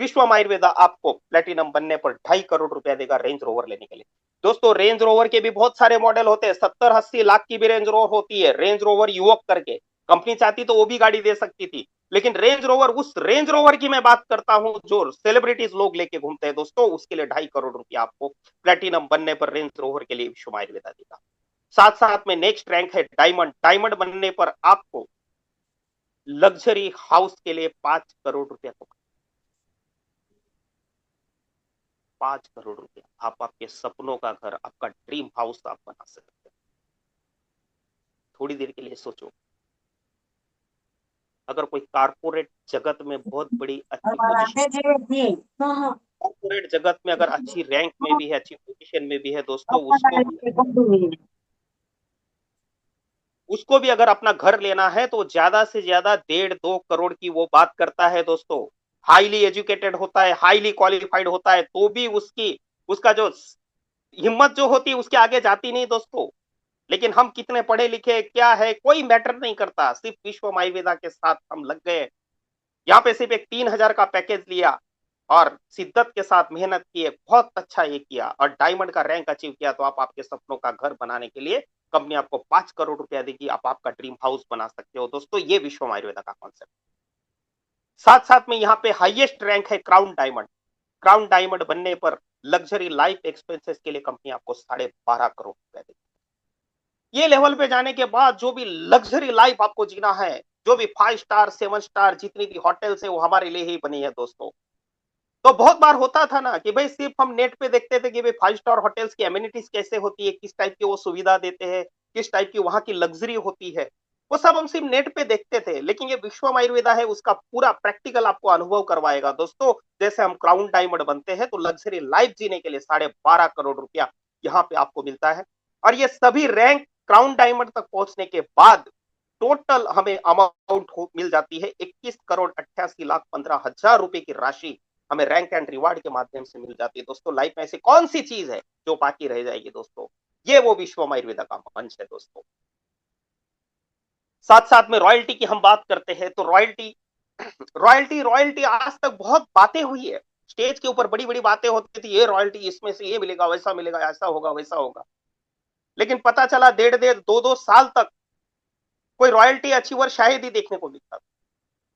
विश्वम आयुर्वेदा आपको प्लेटिनम बनने पर 2.5 करोड़ रुपया देगा रेंज रोवर लेने के लिए। दोस्तों रेंज रोवर के भी बहुत सारे मॉडल होते हैं, 70-80 लाख की भी रेंज रोवर होती है, रेंज रोवर युवक करके। कंपनी चाहती तो वो भी गाड़ी दे सकती थी, लेकिन रेंज रोवर, उस रेंज रोवर की मैं बात करता हूं जो सेलिब्रिटीज लोग लेके घूमते हैं दोस्तों, उसके लिए 2.5 करोड़ रुपया आपको प्लेटिनम बनने पर रेंज रोवर के लिए विश्वम आयुर्वेदा देगा। साथ साथ में नेक्स्ट रैंक है डायमंड। डायमंड बनने पर आपको लग्जरी हाउस के लिए 5 करोड़ रुपया को, 5 करोड़ रुपया आप आपके सपनों का घर, आपका ड्रीम हाउस आप बना सकते हैं। थोड़ी देर के लिए सोचो, अगर कोई कारपोरेट जगत में बहुत बड़ी अच्छी पोजीशन, कॉर्पोरेट जगत में अगर अच्छी रैंक में भी है, अच्छी पोजीशन में भी है दोस्तों, उसको भी अगर अपना घर लेना है तो ज्यादा से ज्यादा 1.5-2 करोड़ की वो बात करता है दोस्तों। हाईली एजुकेटेड होता है, हाईली क्वालिफाइड होता है, तो भी उसका जो हिम्मत जो होती है उसके आगे जाती नहीं दोस्तों। लेकिन हम कितने पढ़े लिखे क्या है कोई मैटर नहीं करता, सिर्फ विश्व आयुर्वेदा के साथ हम लग गए। यहाँ पे सिर्फ एक 3,000 का पैकेज लिया और शिद्दत के साथ मेहनत किए, बहुत अच्छा ये किया और डायमंड का रैंक अचीव किया, तो आप आपके सपनों का घर बनाने के लिए कंपनी आपको 5 करोड़ रुपया देगी, आप आपका ड्रीम हाउस बना सकते हो दोस्तों। ये विश्व आयुर्वेदा का कॉन्सेप्ट। साथ साथ में यहाँ पे हाईएस्ट रैंक है क्राउन डायमंड। क्राउन डायमंड बनने पर लग्जरी लाइफ एक्सपेंसेस के लिए कंपनी आपको 12.5 करोड़ रुपया देगी। ये लेवल पे जाने के बाद जो भी लग्जरी लाइफ आपको जीना है, जो भी 5 स्टार 7 स्टार जितनी भी होटल्स है वो हमारे लिए ही बनी है दोस्तों। तो बहुत बार होता था ना कि भाई सिर्फ हम नेट पे देखते थे कि भाई 5 स्टार होटल्स की एमिनिटीज कैसे होती है, किस टाइप की वो सुविधा देते हैं, किस टाइप की वहां की लग्जरी होती है, वो सब हम सिर्फ नेट पे देखते थे। लेकिन ये विश्व आयुर्वेदा है, उसका पूरा प्रैक्टिकल आपको अनुभव करवाएगा दोस्तों। जैसे हम क्राउन डायमंड बनते हैं तो लग्जरी लाइफ जीने के लिए 12.5 करोड़ रुपया यहाँ पे आपको मिलता है। और ये सभी रैंक क्राउन डायमंड तक पहुंचने के बाद टोटल हमें अमाउंट मिल जाती है 21,88,15,000 रुपए की राशि हमें रैंक एंड रिवार्ड के माध्यम से मिल जाती है दोस्तों। लाइफ में ऐसी कौन सी चीज है जो बाकी रह जाएगी दोस्तों? ये वो विश्व आयुर्वेदा का मंच है दोस्तों। साथ साथ में रॉयल्टी की हम बात करते हैं तो रॉयल्टी रॉयल्टी रॉयल्टी आज तक बहुत बातें हुई है, स्टेज के ऊपर बड़ी बड़ी बातें होती थी, ये रॉयल्टी इसमें से ये मिलेगा, वैसा मिलेगा, ऐसा होगा वैसा होगा। लेकिन पता चला 1.5-2 साल तक कोई रॉयल्टी अचीवर शायद ही देखने को मिलता।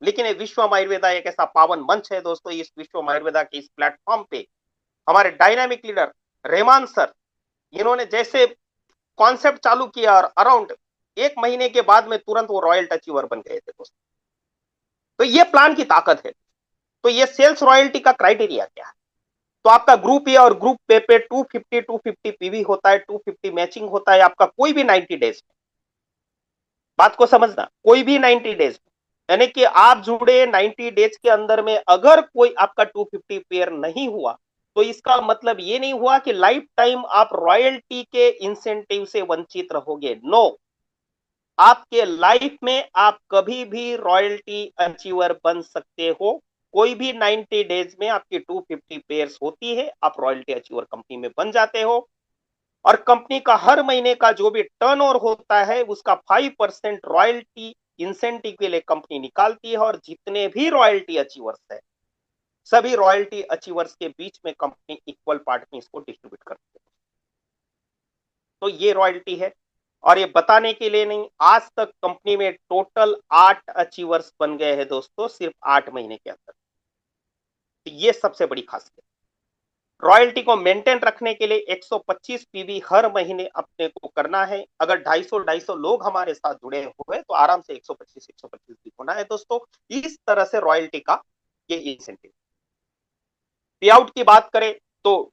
लेकिन ये विश्व आयुर्वेदा एक ऐसा पावन मंच है दोस्तों। इस विश्व आयुर्वेदा के इस प्लेटफॉर्म पे हमारे डायनामिक लीडर रहमान सर, इन्होंने जैसे कॉन्सेप्ट चालू किया और अराउंड 1 महीने के बाद में तुरंत वो रॉयल्टी अचीवर बन गए थे दोस्तों। तो ये प्लान की ताकत है। तो ये सेल्स रॉयल्टी का क्राइटेरिया क्या है? तो आपका ग्रुप ए और ग्रुप पे 250 पीवी होता है, 250 मैचिंग होता है आपका कोई भी 90 डेज में। बात को समझना, कोई भी 90 डेज में, यानी कि आप जुड़े 90 डेज के अंदर में अगर कोई आपका 250 पेयर नहीं हुआ तो इसका मतलब ये नहीं हुआ कि लाइफ टाइम आप रॉयल्टी के इंसेंटिव से वंचित रहोगे। नो, आपके लाइफ में आप कभी भी रॉयल्टी अचीवर बन सकते हो। कोई भी 90 डेज में आपकी 250 पेयर्स होती है, आप रॉयल्टी अचीवर कंपनी में बन जाते हो। और कंपनी का हर महीने का जो भी टर्नओवर होता है उसका 5% रॉयल्टी इंसेंटिव के लिए कंपनी निकालती है। और जितने भी रॉयल्टी अचीवर्स है, सभी रॉयल्टी अचीवर्स के बीच में कंपनी इक्वल पार्ट में इसको डिस्ट्रीब्यूट करती है। तो ये रॉयल्टी है। और ये बताने के लिए नहीं, आज तक कंपनी में टोटल 8 अचीवर्स बन गए हैं दोस्तों, सिर्फ 8 महीने के अंदर। तो ये सबसे बड़ी खासियत। रॉयल्टी को मेंटेन रखने के लिए 125 पीवी हर महीने अपने को करना है। अगर 250 लोग हमारे साथ जुड़े हुए तो आराम से 125 भी होना है दोस्तों। इस तरह से रॉयल्टी का ये इंसेंटिव। पे आउट की बात करें तो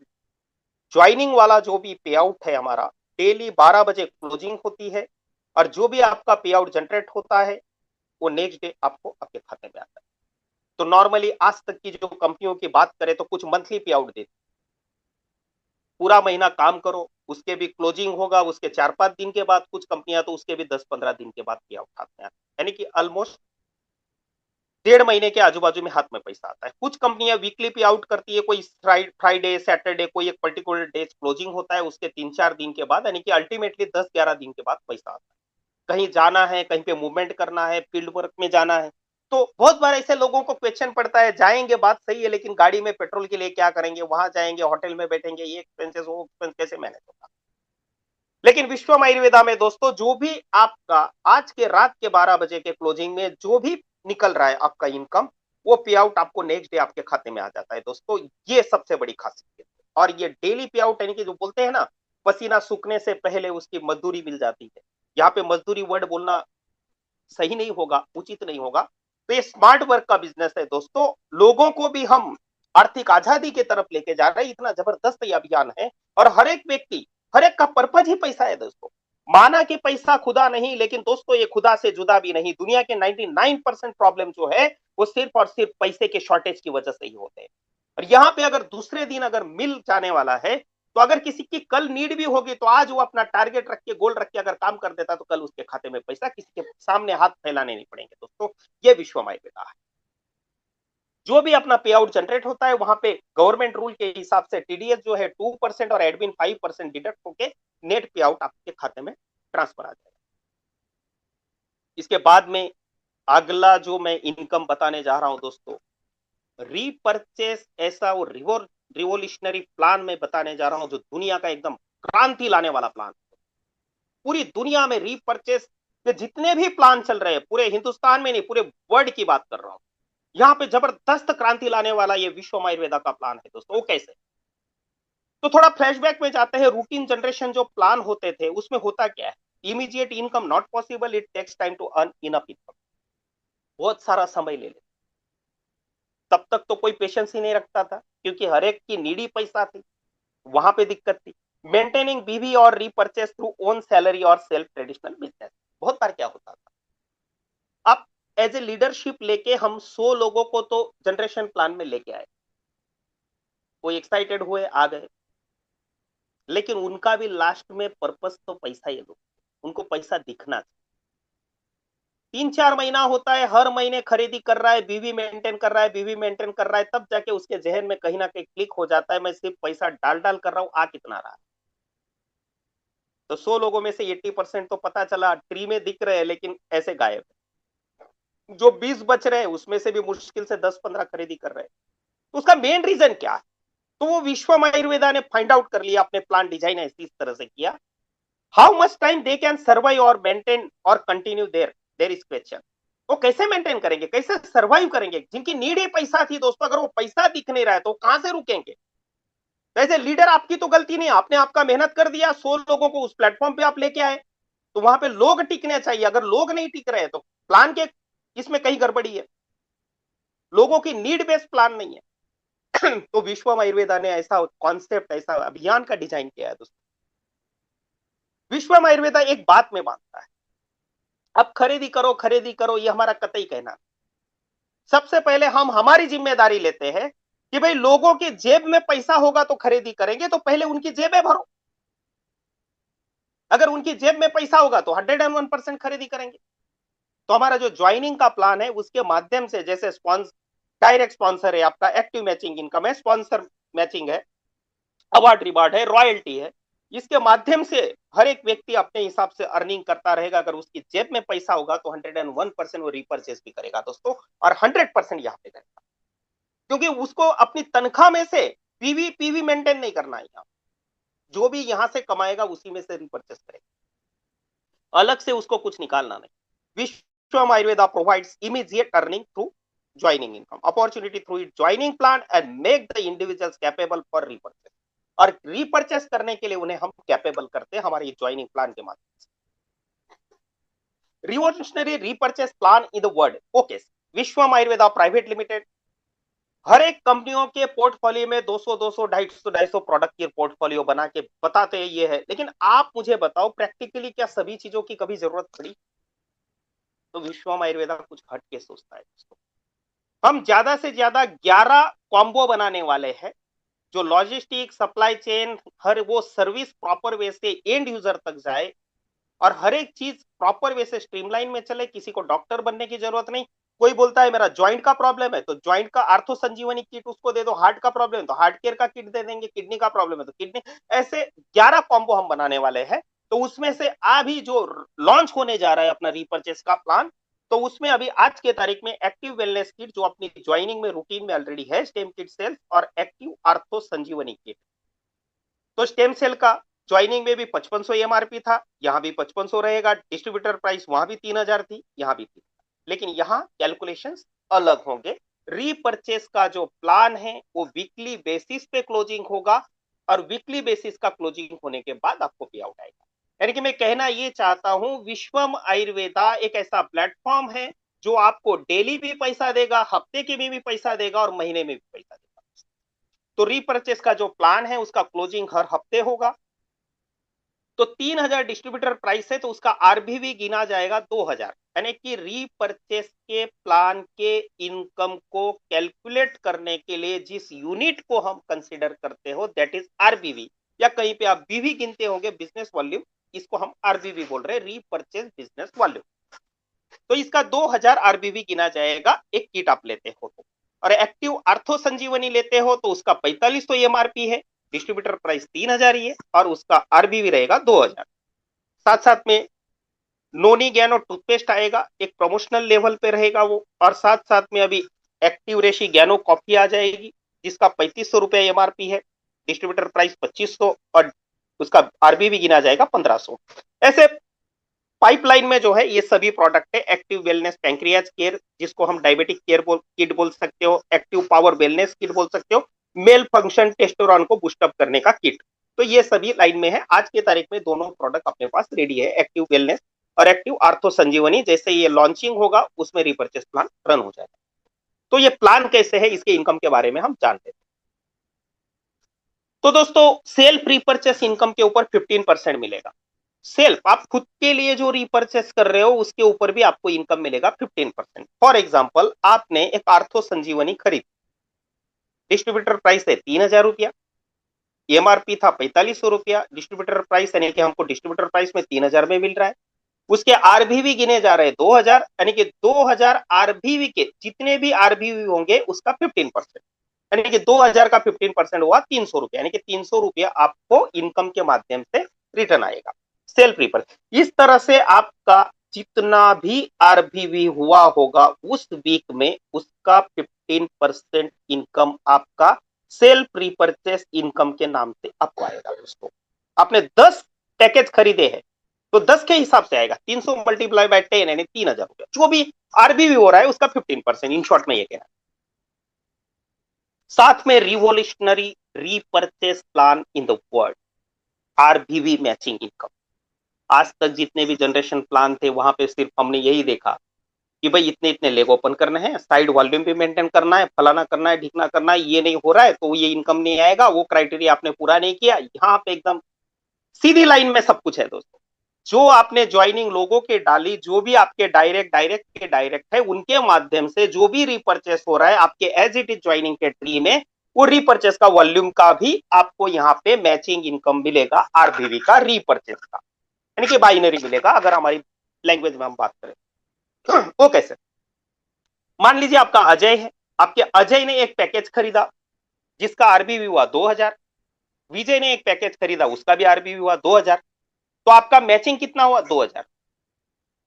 ज्वाइनिंग वाला जो भी पे आउट है हमारा, डेली 12 बजे क्लोजिंग होती है और जो भी आपका पे आउट जनरेट होता है वो नेक्स्ट डे आपको आपके खाते में आता है। तो नॉर्मली आज तक की जो कंपनियों की बात करें तो कुछ मंथली पे आउट देती, पूरा महीना काम करो उसके भी क्लोजिंग होगा, उसके 4-5 दिन के बाद, कुछ कंपनियां तो उसके भी 10-15 दिन के बाद पे आउट आते हैं, यानी कि ऑलमोस्ट 1.5 महीने के आजू बाजू में हाथ में पैसा आता है। कुछ कंपनियां वीकली पे आउट करती है, कोई फ्राइडे सैटरडे कोई एक पर्टिकुलर डेज क्लोजिंग होता है, उसके 3-4 दिन के बाद, यानी कि अल्टीमेटली 10-11 दिन के बाद पैसा आता है। कहीं जाना है, कहीं पे मूवमेंट करना है, फील्ड वर्क में जाना है, तो बहुत बार ऐसे लोगों को क्वेश्चन पड़ता है, जाएंगे बात सही है लेकिन गाड़ी में पेट्रोल के लिए क्या करेंगे, वहां जाएंगे होटल में बैठेंगे, ये एक्सपेंसेस वो एक्सपेंस कैसे मैनेज होगा। लेकिन विश्व आयुर्वेदा में दोस्तों जो भी आपका आज के रात के 12 बजे के क्लोजिंग में जो भी निकल रहा है आपका इनकम, वो पे आउट आपको नेक्स्ट डे आपके खाते में आ जाता है दोस्तों। ये सबसे बड़ी खासियत है। और ये डेली पे आउट यानी कि जो बोलते हैं ना, पसीना सूखने से पहले उसकी मजदूरी मिल जाती है, यहाँ पे मजदूरी वर्ड बोलना सही नहीं होगा, उचित नहीं होगा। तो ये स्मार्ट वर्क का बिजनेस है दोस्तों। लोगों को भी हम आर्थिक आजादी की तरफ लेके जा रहे हैं, इतना जबरदस्त ये अभियान है। और हर एक व्यक्ति, हर एक का पर्पज ही पैसा है दोस्तों। माना कि पैसा खुदा नहीं, लेकिन दोस्तों ये खुदा से जुदा भी नहीं। दुनिया के 99% प्रॉब्लम जो है वो सिर्फ और सिर्फ पैसे के शॉर्टेज की वजह से ही होते हैं। और यहां पे अगर दूसरे दिन अगर मिल जाने वाला है, तो अगर किसी की कल नीड भी होगी तो आज वो अपना टारगेट रख के, गोल रख के अगर काम कर देता तो कल उसके खाते में पैसा, किसी के सामने हाथ फैलाने नहीं पड़ेंगे दोस्तों। ये विश्वम आयुर्वेदा है। जो भी अपना पे आउट जनरेट होता है वहां पे गवर्नमेंट रूल के हिसाब से टीडीएस जो है 2% और एडमिन 5% डिडक्ट होके नेट पे आउट आपके खाते में ट्रांसफर आ जाएगा। इसके बाद में अगला जो मैं इनकम बताने जा रहा हूं दोस्तों, रीपरचेस, ऐसा वो रिवोल्यूशनरी प्लान में बताने जा रहा हूं जो दुनिया का एकदम क्रांति लाने वाला प्लान। पूरी दुनिया में रीपरचेस के जितने भी प्लान चल रहे हैं, पूरे हिंदुस्तान में नहीं पूरे वर्ल्ड की बात कर रहा हूं, यहां पे जबरदस्त क्रांति लाने वाला ये विश्वम आयुर्वेदा का प्लान है दोस्तों। वो कैसे? तो थोड़ा फ्लैशबैक में जाते हैं। रूटीन जनरेशन जो प्लान होते थे उसमें होता क्या है, immediate income not possible, it takes time to earn enough income. बहुत सारा समय ले ले, तब तक तो कोई पेशेंस ही नहीं रखता था क्योंकि हर एक की नीडी पैसा थी, वहां पे दिक्कत थी। मेंटेनिंग बीवी और रीपरचेस थ्रू ओन सैलरी और सेल्फ ट्रेडिशनल बिजनेस। बहुत बार क्या होता था, अब एज ए लीडरशिप लेके हम 100 लोगों को तो जनरेशन प्लान में लेके आए, वो एक्साइटेड हुए, आ गए, लेकिन उनका भी लास्ट में पर्पस तो पैसा ही दो, उनको पैसा दिखना चाहिए। 3-4 महीना होता है, हर महीने खरीदी कर रहा है, बीवी मेंटेन कर रहा है, बीवी मेंटेन कर रहा है, तब जाके उसके जहन में कहीं ना कहीं क्लिक हो जाता है, मैं सिर्फ पैसा डाल डाल कर रहा हूं, आ कितना रहा है। तो 100 लोगों में से 80% तो पता चला ट्री में दिख रहे हैं लेकिन ऐसे गायब है। जो 20 बच रहे हैं उसमें से भी मुश्किल से 10-15 खरीदी कर रहे हैं। तो उसका मेन रीजन क्या है? तो वो विश्वम आयुर्वेदा ने फाइंड आउट कर लिया, अपने प्लान डिजाइन इस तरह से किया, how much time they can survive और मेंटेन और कंटिन्यू देयर इज क्वेश्चन। वो कैसे मेंटेन करेंगे, कैसे सर्वाइव करेंगे? जिनकी नीड ही पैसा थी दोस्तों, अगर वो पैसा दिख नहीं रहा है तो कहां से रुकेंगे? वैसे लीडर आपकी तो गलती नहीं, आपने आपका मेहनत कर दिया, 100 लोगों को उस प्लेटफॉर्म पे आप लेके आए, तो वहां पे लोग टिकने चाहिए। अगर लोग नहीं टिक रहे तो प्लान के इसमें कहीं गड़बड़ी है, लोगों की नीड बेस्ड प्लान नहीं है। तो विश्वम आयुर्वेदा ने ऐसा कॉन्सेप्ट, ऐसा अभियान का डिजाइन किया है दोस्तों। विश्वम आयुर्वेदा एक बात में मानता है, अब खरीदी करो ये हमारा कतई कहना। सबसे पहले हम हमारी जिम्मेदारी लेते हैं कि भाई लोगों की जेब में पैसा होगा तो खरीदी करेंगे, तो पहले उनकी जेबें भरो। अगर उनकी जेब में पैसा होगा तो 101% खरीदी करेंगे। तो हमारा जो ज्वाइनिंग का प्लान है उसके माध्यम से, जैसे डायरेक्ट स्पॉन्सर है, आपका एक्टिव मैचिंग इनकम है, स्पॉन्सर मैचिंग है, अवार्ड रिवार्ड है, रॉयल्टी है, इसके माध्यम से हर एक व्यक्ति अपने हिसाब से अर्निंग करता रहेगा। अगर उसकी जेब में पैसा होगा तो 101% वो रिपर्चेस भी करेगा दोस्तों, और 100% यहाँ पे करेगा, क्योंकि उसको अपनी तनख्वाह में से पीवी पीवी मेंटेन नहीं करना है। यहाँ जो भी यहां से कमाएगा उसी में से रिपर्चेस करेगा, अलग से उसको कुछ निकालना नहीं। Vishwam Ayurveda provides immediate earning through joining income opportunity through it joining plan and make the individuals capable for repurchase. और रिपर्चेस करने के लिए उन्हें हम कैपेबल करते हैं हमारे ज्वाइनिंग प्लान के माध्यम से। Revolutionary repurchase plan in the world, okay, Vishwam Ayurveda private limited. हर एक कंपनियों के पोर्टफोलियो में 200 200 250 प्रोडक्ट की पोर्टफोलियो बना के बताते हैं ये है, लेकिन आप मुझे बताओ प्रैक्टिकली क्या सभी चीजों की कभी जरूरत पड़ी? तो विश्वम आयुर्वेदा कुछ हट के सोचता है दोस्तों। हम ज्यादा से ज्यादा 11 कॉम्बो बनाने वाले हैं, जो लॉजिस्टिक, सप्लाई चेन, हर वो सर्विस प्रॉपर वे से एंड यूजर तक जाए और हर एक चीज प्रॉपर वे से स्ट्रीमलाइन में चले। किसी को डॉक्टर बनने की जरूरत नहीं। कोई बोलता है मेरा ज्वाइंट का प्रॉब्लम है तो ज्वाइंट का आर्थो संजीवनी किट उसको दे दो, हार्ट का प्रॉब्लम है तो हार्ट केयर का किट दे देंगे, किडनी का प्रॉब्लम है तो किडनी। ऐसे 11 कॉम्बो हम बनाने वाले हैं। तो उसमें से अभी जो लॉन्च होने जा रहा है अपना रीपर्चेस का प्लान, तो उसमें अभी आज के तारीख में एक्टिव वेलनेस किट जो अपनी ज्वाइनिंग में रूटीन में ऑलरेडी है, स्टेम किट सेल्स और एक्टिव आर्थो संजीवनी किट। तो स्टेम सेल का ज्वाइनिंग में भी 5500 एमआरपी था, यहां भी 5500 रहेगा। डिस्ट्रीब्यूटर प्राइस वहां भी 3000 थी, यहां भी 3000, लेकिन यहां कैलकुलेशंस अलग होंगे। रीपरचेस का जो प्लान है वो वीकली बेसिस पे क्लोजिंग होगा और वीकली बेसिस का क्लोजिंग होने के बाद आपको पे आउट आएगा। यानी कि मैं कहना ये चाहता हूं, विश्वम आयुर्वेदा एक ऐसा प्लेटफॉर्म है जो आपको डेली भी पैसा देगा, हफ्ते के भी पैसा देगा और महीने में भी पैसा देगा। तो रीपरचेस का जो प्लान है उसका क्लोजिंग हर हफ्ते होगा। तो 3000 डिस्ट्रीब्यूटर प्राइस है तो उसका आरबीवी गिना जाएगा 2000। यानी कि रीपर्चेस के प्लान के इनकम को कैलकुलेट करने के लिए जिस यूनिट को हम कंसिडर करते हो दैट इज आरबीवी, या कहीं पे आप बीवी गिनते होंगे बिजनेस वॉल्यूम, इसको हम आरबीवी बोल रहे हैं, रीपर्चेस बिजनेस वॉल्यूम। तो इसका 2000 आरबीवी गिना जाएगा एक किट आप लेते हो तो। और एक्टिव आर्थो संजीवनी लेते हो तो उसका 4500 एमआरपी है, डिस्ट्रीब्यूटर प्राइस 3000 ही है, और उसका आरबीवी रहेगा 2000। साथ साथ में नोनी गैनो टूथपेस्ट आएगा, एक प्रमोशनल लेवल पे रहेगा वो, और साथ साथ में अभी एक्टिव रेशी गैनो कॉफी आ जाएगी जिसका 3500 रुपए एमआरपी है, डिस्ट्रीब्यूटर प्राइस 2500, और उसका आरबीवी गिना जाएगा 1500। ऐसे पाइपलाइन में जो है ये सभी प्रोडक्ट है। एक्टिव वेलनेस पैंक्रियाज केयर जिसको हम डायबिटिक केयर किट बोल सकते हो, एक्टिव पावर वेलनेस किट बोल सकते हो, मेल फंक्शन टेस्टोरॉन को बूस्टअप करने का किट, तो ये सभी लाइन में है। आज की तारीख में दोनों प्रोडक्ट अपने पास रेडी है, एक्टिव वेलनेस और एक्टिव आर्थो संजीवनी। जैसे ये लॉन्चिंग होगा उसमें रिपर्चेस प्लान रन हो जाएगा। तो ये प्लान कैसे है, इसके इनकम के बारे में हम जानते हैं। तो दोस्तों सेल्फ रिपर्चेस इनकम के ऊपर 15% मिलेगा। सेल्फ आप खुद के लिए जो रिपर्चेस कर रहे हो उसके ऊपर भी आपको इनकम मिलेगा 15%। फॉर एग्जाम्पल आपने एक आर्थो संजीवनी खरीद, डिस्ट्रीब्यूटर प्राइस है 3000 रुपया, एमआरपी था 4500 रुपया, डिस्ट्रीब्यूटर प्राइस यानी कि हमको डिस्ट्रीब्यूटर प्राइस में 3000 में मिल रहा है, उसके आरबीवी गिने जा रहे हैं 2000, यानी कि 2000 आरबीवी के जितने भी आरबीवी होंगे उसका 15%, यानी कि 2000 का 15% हुआ 300 रुपया, यानी कि 300 रुपया आपको इनकम के माध्यम से रिटर्न आएगा सेल्फ रिपर। इस तरह से आपका जितना भी आरबीवी हुआ होगा उस वीक में उसका 15% इनकम आपका सेल्फ रिपर्चेस इनकम के नाम से आपको आएगा। दोस्तों आपने 10 पैकेज खरीदे हैं तो 10 के हिसाब से आएगा, 300 मल्टीप्लाई बाय 10 यानी 3000 रुपया, जो भी आरबीवी हो रहा है उसका 15%। इन शॉर्ट में ये कहना है। साथ में revolutionary repurchase plan in the world, RBV matching income. आज तक जितने भी जनरेशन प्लान थे वहां पे सिर्फ हमने यही देखा कि भाई इतने इतने लेग ओपन करने हैं, साइड वॉल्यूम भी मेंटेन करना है, फलाना करना है, ढिकना करना है, ये नहीं हो रहा है तो ये इनकम नहीं आएगा, वो क्राइटेरिया आपने पूरा नहीं किया। यहाँ पे एकदम सीधी लाइन में सब कुछ है दोस्तों। जो आपने ज्वाइनिंग लोगों के डाली, जो भी आपके डायरेक्ट है, उनके माध्यम से जो भी रिपर्चेस हो रहा है आपके एज इट इज ज्वाइनिंग के ट्री में, वो रिपर्चेस का वॉल्यूम का भी आपको यहाँ पे मैचिंग इनकम मिलेगा, आरबीवी का रिपर्चेस का, यानी कि बाइनरी मिलेगा अगर हमारी लैंग्वेज में हम बात करें। वो कैसे? मान लीजिए आपका अजय है, आपके अजय ने एक पैकेज खरीदा जिसका आरबीवी हुआ 2000, विजय ने एक पैकेज खरीदा उसका भी आरबीवी हुआ 2000, तो आपका मैचिंग कितना हुआ 2000,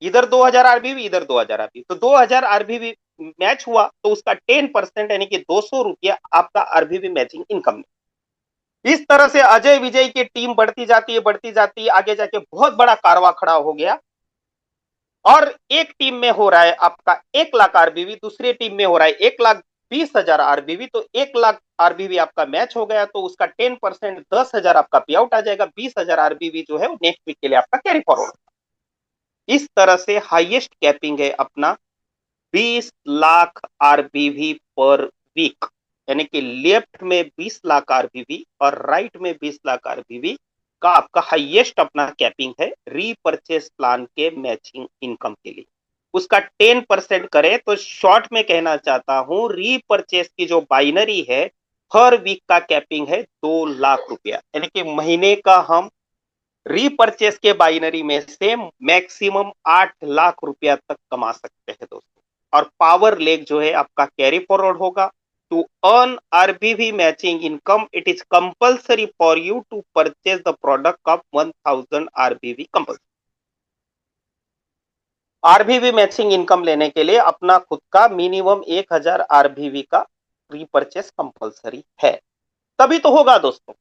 इधर 2000 आरबीवी इधर 2000 आरबीवी, तो 2000 आरबीवी मैच हुआ तो उसका 10% यानी कि 200 रुपया आपका आरबीवी मैचिंग इनकम में। इस तरह से अजय विजय की टीम बढ़ती जाती है, आगे जाके बहुत बड़ा कारवा खड़ा हो गया, और एक टीम में हो रहा है आपका 1 लाख आरबीवी, दूसरी टीम में हो रहा है 1,20,000 आरबीवी, तो 1 लाख आरबीवी आपका मैच हो गया तो उसका 10% 10,000 आपका पे आउट आ जाएगा, 20,000 आरबीवी जो है वो नेक्स्ट वीक के लिए आपका कैरी फॉरवर्ड। इस तरह से हाईएस्ट कैपिंग है अपना 20 लाख आरबीवी पर वीक, यानी कि लेफ्ट में 20 लाख आरबीवी और राइट में 20 लाख आरबीवी का आपका हाईएस्ट अपना कैपिंग है रीपर्चेस प्लान के मैचिंग इनकम के लिए। उसका 10% करे तो शॉर्ट में कहना चाहता हूं रीपर्चेस की जो बाइनरी है हर वीक का कैपिंग है 2 लाख रुपया, यानी कि महीने का हम रीपर्चेस के बाइनरी में से मैक्सिमम 8 लाख रुपया तक कमा सकते हैं दोस्तों। और पावर लेग जो है आपका कैरी फॉरवर्ड होगा। To earn RBV matching income it is compulsory for you to purchase the product of 1000 RBV compulsory. RBV matching income लेने के लिए अपना खुद का मिनिमम 1000 आरबीवी का रीपर्चेस कंपल्सरी है, तभी तो होगा दोस्तों।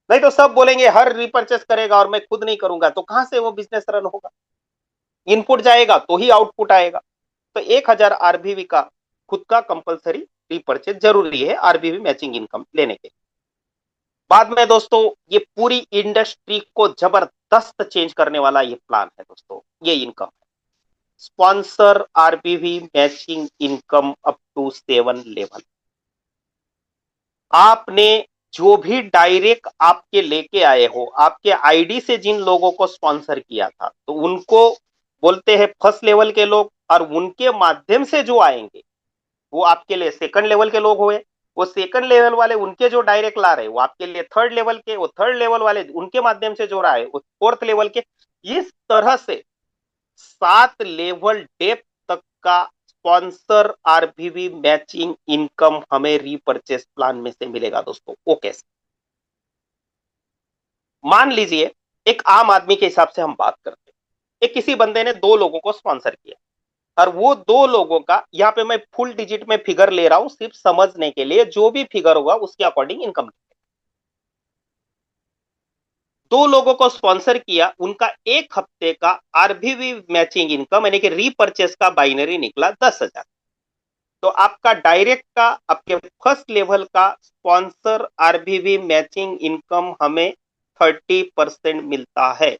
नहीं तो सब बोलेंगे हर रिपर्चेस करेगा और मैं खुद नहीं करूंगा, तो कहां से वो बिजनेस रन होगा? इनपुट जाएगा तो ही आउटपुट आएगा। तो 1000 आरबीवी का खुद का कंपलसरी रिपर्चेस जरूरी है आरबीवी मैचिंग इनकम लेने के। बाद में दोस्तों ये पूरी इंडस्ट्री को जबरदस्त चेंज करने वाला ये प्लान है दोस्तों, ये इनकम है sponsor RBV matching income up to 7 level. आपने जो भी डायरेक्ट आपके लेके आए हो, आपके आईडी से जिन लोगों को स्पॉन्सर किया था, तो उनको बोलते हैं फर्स्ट लेवल के लोग, और उनके माध्यम से जो आएंगे वो आपके लिए सेकंड लेवल के लोग हुए। वो सेकंड लेवल वाले उनके जो डायरेक्ट ला रहे वो आपके लिए थर्ड लेवल के, वो थर्ड लेवल वाले उनके माध्यम से जो रहा है वो फोर्थ लेवल के। इस तरह से 7 लेवल डेप्थ तक का स्पॉन्सर आरबीवी मैचिंग इनकम हमें रीपर्चेस प्लान में से मिलेगा दोस्तों। वो कैसे? मान लीजिए एक आम आदमी के हिसाब से हम बात करते हैं, एक किसी बंदे ने 2 लोगों को स्पॉन्सर किया, और वो 2 लोगों का, यहां पे मैं फुल डिजिट में फिगर ले रहा हूं सिर्फ समझने के लिए, जो भी फिगर होगा उसके अकॉर्डिंग इनकम। 2 लोगों को स्पॉन्सर किया, उनका एक हफ्ते का आरबीवी मैचिंग इनकम यानी कि रीपर्चेस का बाइनरी निकला 10,000। तो आपका डायरेक्ट का, आपके फर्स्ट लेवल का स्पॉन्सर आरबीवी मैचिंग इनकम हमें 30% मिलता है।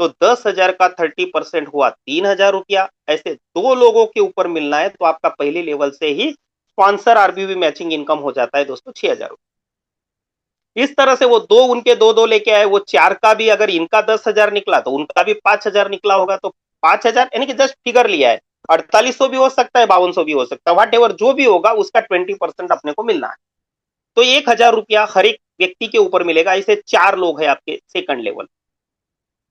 तो 10,000 का 30% हुआ 3,000 रुपया। ऐसे 2 लोगों के ऊपर मिलना है तो आपका पहले लेवल से ही स्पॉन्सर आरबीवी मैचिंग इनकम हो जाता है दोस्तों 6,000 रुपया। इस तरह से वो दो, उनके दो दो लेके आए, वो 4 का भी अगर इनका 10,000 निकला तो उनका भी 5,000 निकला होगा। तो 5,000 यानी कि जस्ट फिगर लिया है, 4800 भी हो सकता है, 5200 भी हो सकता है, व्हाट जो भी होगा उसका 20% अपने को मिलना है। तो 1,000 रुपया हर एक व्यक्ति के ऊपर मिलेगा। ऐसे 4 लोग हैं आपके सेकंड लेवल,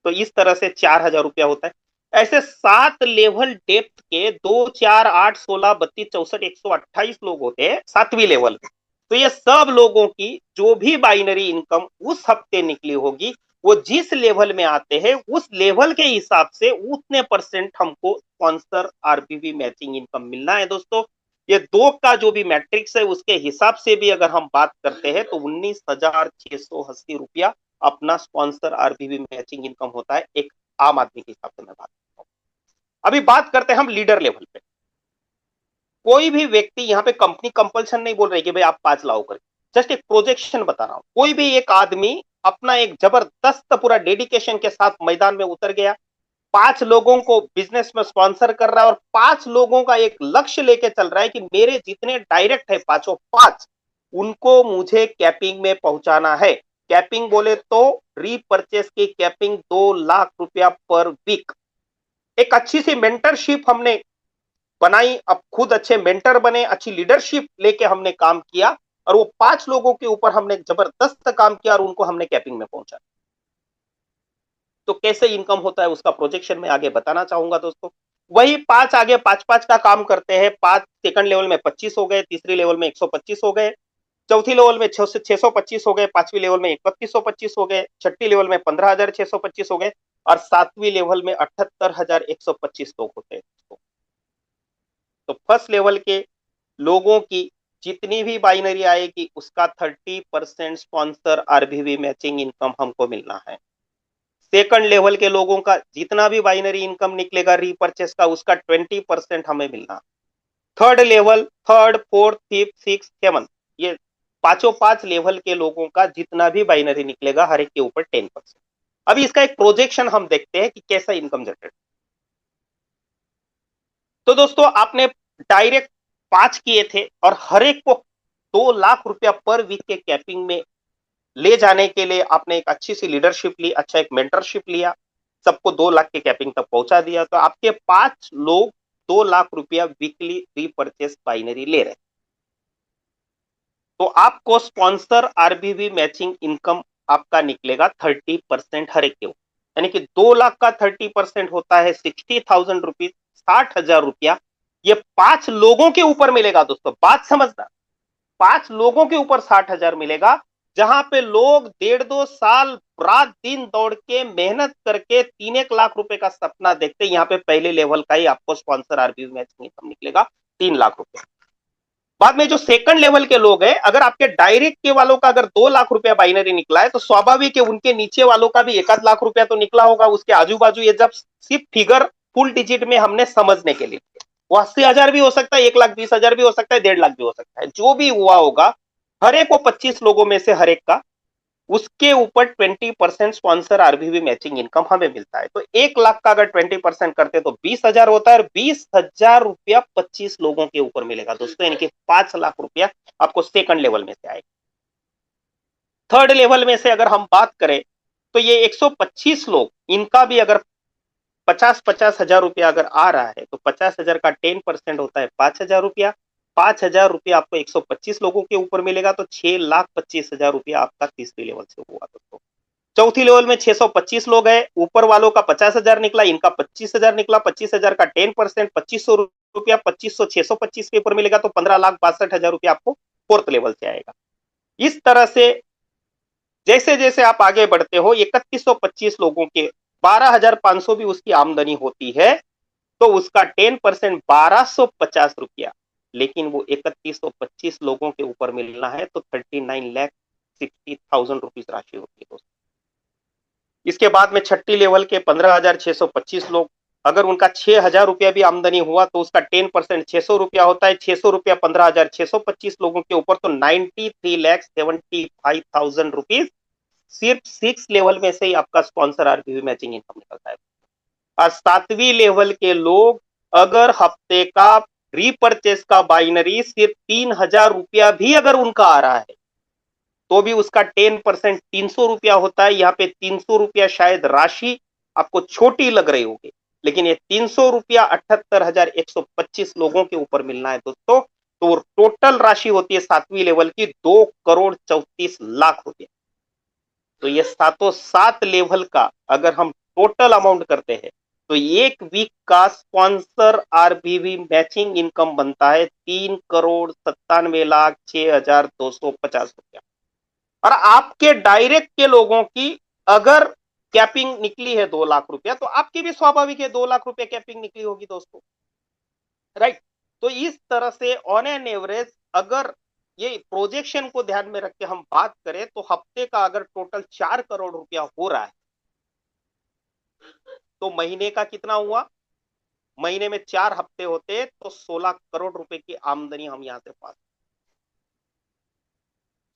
तो इस तरह से 4,000 रुपया होता है। ऐसे 7 लेवल डेप्थ के 2, 4, 8, 16, 32, 64, 128 लोग होते हैं 7वीं लेवल। तो ये सब लोगों की जो भी बाइनरी इनकम उस हफ्ते निकली होगी, वो जिस लेवल में आते हैं उस लेवल के हिसाब से उतने परसेंट हमको स्पॉन्सर आरबीवी मैचिंग इनकम मिलना है दोस्तों। ये 2 का जो भी मैट्रिक्स है उसके हिसाब से भी अगर हम बात करते हैं तो 19,680 रुपया अपना स्पॉन्सर आरबीवी मैचिंग इनकम होता है एक आम आदमी के हिसाब से मैं बात करता हूं। अभी बात करते हैं हम लीडर लेवल पे। कोई भी व्यक्ति, यहाँ पे कंपनी कंपल्सन नहीं बोल रही कि भाई आप 5 लाओ करके, जस्ट एक प्रोजेक्शन बता रहा हूं। कोई भी एक आदमी अपना एक जबरदस्त पूरा डेडिकेशन के साथ मैदान में उतर गया, 5 लोगों को बिजनेस में स्पॉन्सर कर रहा है, और 5 लोगों का एक लक्ष्य लेके चल रहा है कि मेरे जितने डायरेक्ट है 5 उनको मुझे कैपिंग में पहुंचाना है। कैपिंग बोले तो रीपर्चेस की कैपिंग 2 लाख रुपया पर वीक। एक अच्छी सी मेंटरशिप हमने बनाई, अब खुद अच्छे मेंटर बने, अच्छी लीडरशिप लेके हमने काम किया, और वो 5 लोगों के ऊपर हमने जबरदस्त काम किया और उनको हमने कैपिंग में पहुंचा। तो कैसे इनकम होता है उसका प्रोजेक्शन में आगे बताना चाहूंगा दोस्तों। वही 5 आगे 5 का काम करते हैं। 5 सेकंड लेवल में 25 हो गए, तीसरी लेवल में 125 हो गए, चौथी लेवल में 625 हो गए, 5वीं लेवल में 3125 हो गए, छठी लेवल में 15,625 हो गए, और 7वीं लेवल में 78,125 लोग होते हैं। तो फर्स्ट लेवल के लोगों की जितनी भी बाइनरी आएगी उसका 30% स्पॉन्सर आरबीवी मैचिंग इनकम हमको मिलना है। सेकंड लेवल के लोगों का जितना भी बाइनरी इनकम निकलेगा रीपर्चेस का उसका 20% हमें मिलना। Third level, third, fourth, fifth, six, seven, ये 5 लेवल के लोगों का जितना भी बाइनरी निकलेगा हर एक के ऊपर 10%। अभी इसका एक प्रोजेक्शन हम देखते हैं कि कैसा इनकम जनरेट। तो दोस्तों आपने डायरेक्ट 5 किए थे और हर एक को 2 लाख रुपया पर वीक के कैपिंग में ले जाने के लिए आपने एक अच्छी सी लीडरशिप ली, अच्छा एक मेंटरशिप लिया, सबको 2 लाख के कैपिंग तक पहुंचा दिया। तो आपके 5 लोग 2 लाख रुपया वीकली रीपर्चेस बाइनरी ले रहे। तो आपको स्पॉन्सर आरबीवी मैचिंग इनकम आपका निकलेगा 30% हर एक के ऊपर, यानी कि 2 लाख का 30% होता है 60,000 रुपीज, 60,000 रुपया। ये 5 लोगों के ऊपर मिलेगा दोस्तों, बात समझना। 5 लोगों के ऊपर 60,000 मिलेगा, जहां पे लोग 1.5-2 साल रात दिन दौड़ के मेहनत करके 3-1 लाख रुपए का सपना देखते। यहाँ पे पहले लेवल का ही आपको स्पॉन्सर आरबीवी मैचिंग इनकम निकलेगा 3 लाख रुपए। बाद में जो सेकंड लेवल के लोग हैं, अगर आपके डायरेक्ट के वालों का अगर 2 लाख रुपया बाइनरी निकला है तो स्वाभाविक है उनके नीचे वालों का भी 1-1 लाख रुपया तो निकला होगा उसके आजू बाजू। ये जब सिर्फ फिगर फुल डिजिट में हमने समझने के लिए, वो 80,000 भी हो सकता है, 1,20,000 भी हो सकता है, 1.5 लाख भी हो सकता है, जो भी हुआ होगा हर एक को 25 लोगों में से हर एक का उसके ऊपर 20% स्पॉन्सर आरबीवी मैचिंग इनकम हमें मिलता है। तो 1 लाख का अगर 20% करते तो 20,000 होता है, और 20,000 रुपया 25 लोगों के ऊपर मिलेगा दोस्तों, यानी कि 5 लाख रुपया आपको सेकंड लेवल में से आएगा। थर्ड लेवल में से अगर हम बात करें तो ये 125 लोग, इनका भी अगर 50-50 हजार रुपया अगर आ रहा है तो 50,000 का 10% होता है 5,000 रुपया। 5,000 रुपया आपको 125 लोगों के ऊपर मिलेगा तो 6,25,000 रुपया आपका तीसरी लेवल से हुआ दोस्तों। चौथी लेवल में 625 लोग हैं, ऊपर वालों का 50,000 निकला, इनका 25,000 निकला। 25,000 का 10% 2,500 रुपया, 2,500 625 के ऊपर मिलेगा तो 15,62,000 रुपया आपको फोर्थ लेवल से आएगा। इस तरह से जैसे जैसे आप आगे बढ़ते हो 3,125 लोगों के 12,500 भी उसकी आमदनी होती है तो उसका 10% 1,250 रुपया, लेकिन वो 3,125 लोगों के ऊपर मिलना है तो 39,60,000 रुपीज राशि होती है दोस्तों। इसके बाद में छठी लेवल के 15,625 लोग, अगर उनका 6,000 रुपया भी आमदनी हुआ तो उसका 10% 600 रुपया होता है। 600 रुपया 15,625 लोगों के ऊपर तो 93,75,000 रुपीज सिर्फ 6 लेवल में से ही आपका स्पॉन्सर आरपीवी मैचिंग इनकम निकलता है। और 7वीं लेवल के लोग अगर हफ्ते का रीपर्चेस का बाइनरी सिर्फ 3,000 रुपया भी अगर उनका आ रहा है तो भी उसका 10% 300 रुपया होता है। यहाँ पे 300 रुपया शायद राशि आपको छोटी लग रही होगी, लेकिन ये 300 रुपया 78,125 लोगों के ऊपर मिलना है दोस्तों, तो टोटल राशि होती है 7वीं लेवल की 2,34,00,000 रुपया। तो ये 7 लेवल का अगर हम टोटल अमाउंट करते हैं तो एक वीक का स्पॉन्सर आरबीवी मैचिंग इनकम बनता है 3,97,06,250 रुपया। और आपके डायरेक्ट के लोगों की अगर कैपिंग निकली है 2 लाख रुपया तो आपकी भी स्वाभाविक है 2 लाख रुपया कैपिंग निकली होगी दोस्तों, राइट। तो इस तरह से ऑन एन एवरेज अगर ये प्रोजेक्शन को ध्यान में रख के हम बात करें तो हफ्ते का अगर टोटल 4 करोड़ रुपया हो रहा है तो महीने का कितना हुआ? महीने में 4 हफ्ते होते तो 16 करोड़ रुपए की आमदनी हम यहां से पा सकते,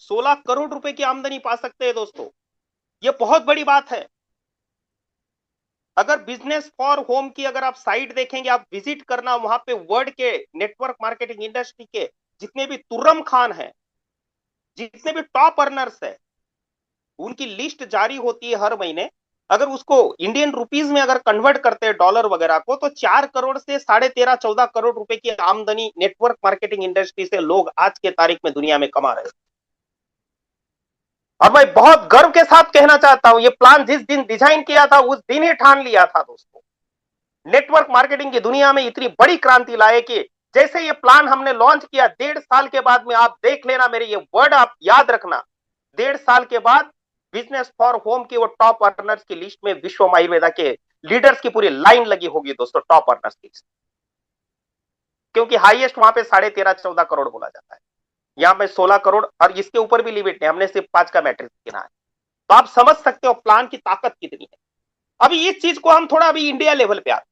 16 करोड़ रुपए की आमदनी पा सकते हैं दोस्तों। ये बहुत बड़ी बात है। अगर बिजनेस फॉर होम की अगर आप साइट देखेंगे, आप विजिट करना, वहां पे वर्ल्ड के नेटवर्क मार्केटिंग इंडस्ट्री के जितने भी तुर्रम खान है, जितने भी टॉप अर्नर्स है, उनकी लिस्ट जारी होती है हर महीने। अगर उसको इंडियन रुपीज में अगर कन्वर्ट करते हैं डॉलर वगैरह को तो 4 करोड़ से 13.5-14 करोड़ रुपए की आमदनी नेटवर्क मार्केटिंग इंडस्ट्री से लोग आज के तारीख में दुनिया में कमा रहे हैं। और मैं बहुत गर्व के साथ कहना चाहता हूं, ये प्लान जिस दिन डिजाइन किया था उस दिन ही ठान लिया था दोस्तों। नेटवर्क मार्केटिंग की दुनिया में इतनी बड़ी क्रांति लाए कि जैसे ये प्लान हमने लॉन्च किया 1.5 साल के बाद में, आप देख लेना, मेरे ये वर्ड आप याद रखना, 1.5 साल के बाद बिजनेस फॉर होम की वो टॉप अर्नर्स की लिस्ट में विश्व आयुर्वेदा के लीडर्स की पूरी लाइन लगी होगी दोस्तों, टॉप अर्नर्स की, क्योंकि हाईएस्ट वहां पे 13.5-14 करोड़ बोला जाता है, यहां पे 16 करोड़ और इसके ऊपर भी लिमिट है, हमने सिर्फ 5 का मैट्रिक्स गिना है। तो आप समझ सकते हो प्लान की ताकत कितनी है। अभी इस चीज को हम थोड़ा अभी इंडिया लेवल पे आते,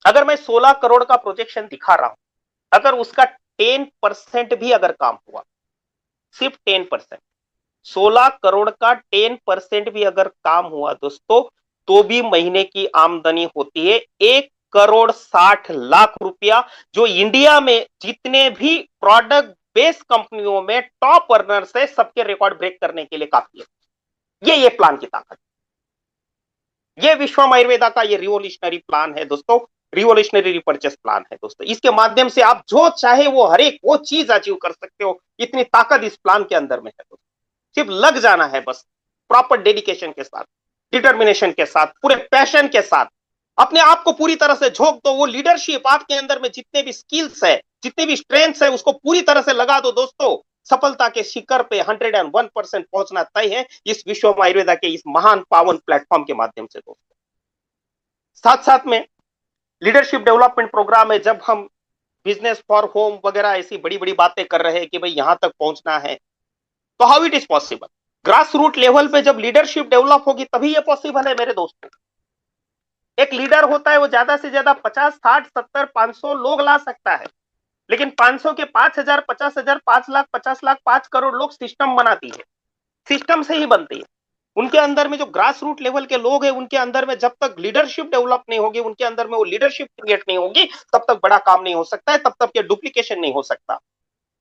अगर मैं 16 करोड़ का प्रोजेक्शन दिखा रहा हूं, अगर उसका 10% भी अगर काम हुआ, सिर्फ 10%, 16 करोड़ का 10% भी अगर काम हुआ दोस्तों, तो भी महीने की आमदनी होती है 1,60,00,000 रुपया, जो इंडिया में जितने भी प्रोडक्ट बेस्ड कंपनियों में टॉप अर्नर्स है सबके रिकॉर्ड ब्रेक करने के लिए काफी है। ये प्लान की ताकत, ये विश्व आयुर्वेदा का ये रिवोल्यूशनरी प्लान है दोस्तों, रिवोल्यूशनरी रिपर्चेस प्लान है दोस्तों। इसके माध्यम से आप जो चाहे वो हर एक वो चीज अचीव कर सकते हो, इतनी ताकत इस प्लान के अंदर में है दोस्तों। सिर्फ लग जाना है बस, प्रॉपर डेडिकेशन के साथ, डिटर्मिनेशन के साथ, पूरे पैशन के साथ अपने आप को पूरी तरह से झोंक दो। वो लीडरशिप आपके अंदर में जितने भी स्किल्स है, जितने भी स्ट्रेंथ्स है, उसको पूरी तरह से लगा दो दोस्तों। सफलता के शिखर पे 101% पहुंचना तय है इस विश्व आयुर्वेदा के इस महान पावन प्लेटफॉर्म के माध्यम से दोस्तों। साथ साथ में लीडरशिप डेवलपमेंट प्रोग्राम में जब हम बिजनेस फॉर होम वगैरह ऐसी बड़ी बड़ी बातें कर रहे हैं कि भाई यहां तक पहुंचना है, तो how it is possible? Grass root level पे जब लीडरशिप डेवलप होगी तभी ये पॉसिबल है मेरे दोस्तों। एक लीडर होता है वो ज्यादा से ज्यादा 50, 60, 70, 500 लोग ला सकता है, लेकिन 500 के 5,000, 50,000, 5 लाख, 50 लाख, 5 करोड़ लोग सिस्टम बनाती है, सिस्टम से ही बनती है। उनके अंदर में जो ग्रास रूट लेवल के लोग हैं, उनके अंदर में जब तक लीडरशिप डेवलप नहीं होगी, उनके अंदर में वो लीडरशिप क्रिएट नहीं होगी, तब तक बड़ा काम नहीं हो सकता है, तब तक ये डुप्लीकेशन नहीं हो सकता।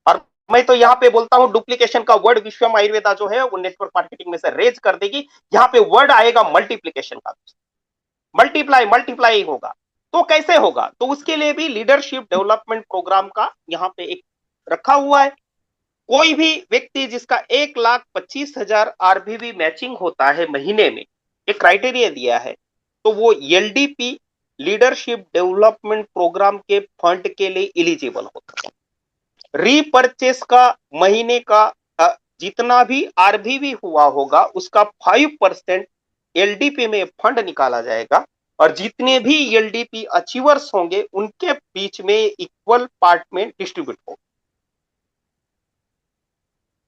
और मैं तो यहाँ पे बोलता हूं डुप्लीकेशन का वर्ड विश्व आयुर्वेदा जो है वो नेटवर्क मार्केटिंग में से रेज कर देगी। यहाँ पे वर्ड आएगा मल्टीप्लीकेशन का। मल्टीप्लाई मल्टीप्लाई होगा। तो कैसे होगा? तो उसके लिए भी लीडरशिप डेवलपमेंट प्रोग्राम का यहाँ पे एक रखा हुआ है। कोई भी व्यक्ति जिसका 1,25,000 आरबीवी मैचिंग होता है महीने में, एक क्राइटेरिया दिया है, तो वो एलडीपी लीडरशिप डेवलपमेंट प्रोग्राम के फंड के लिए एलिजिबल होता है। रीपर्चेस का महीने का जितना भी आरबीवी हुआ होगा उसका 5% एलडीपी में फंड निकाला जाएगा और जितने भी एलडीपी अचीवर्स होंगे उनके बीच में इक्वल पार्ट में डिस्ट्रीब्यूट होगा।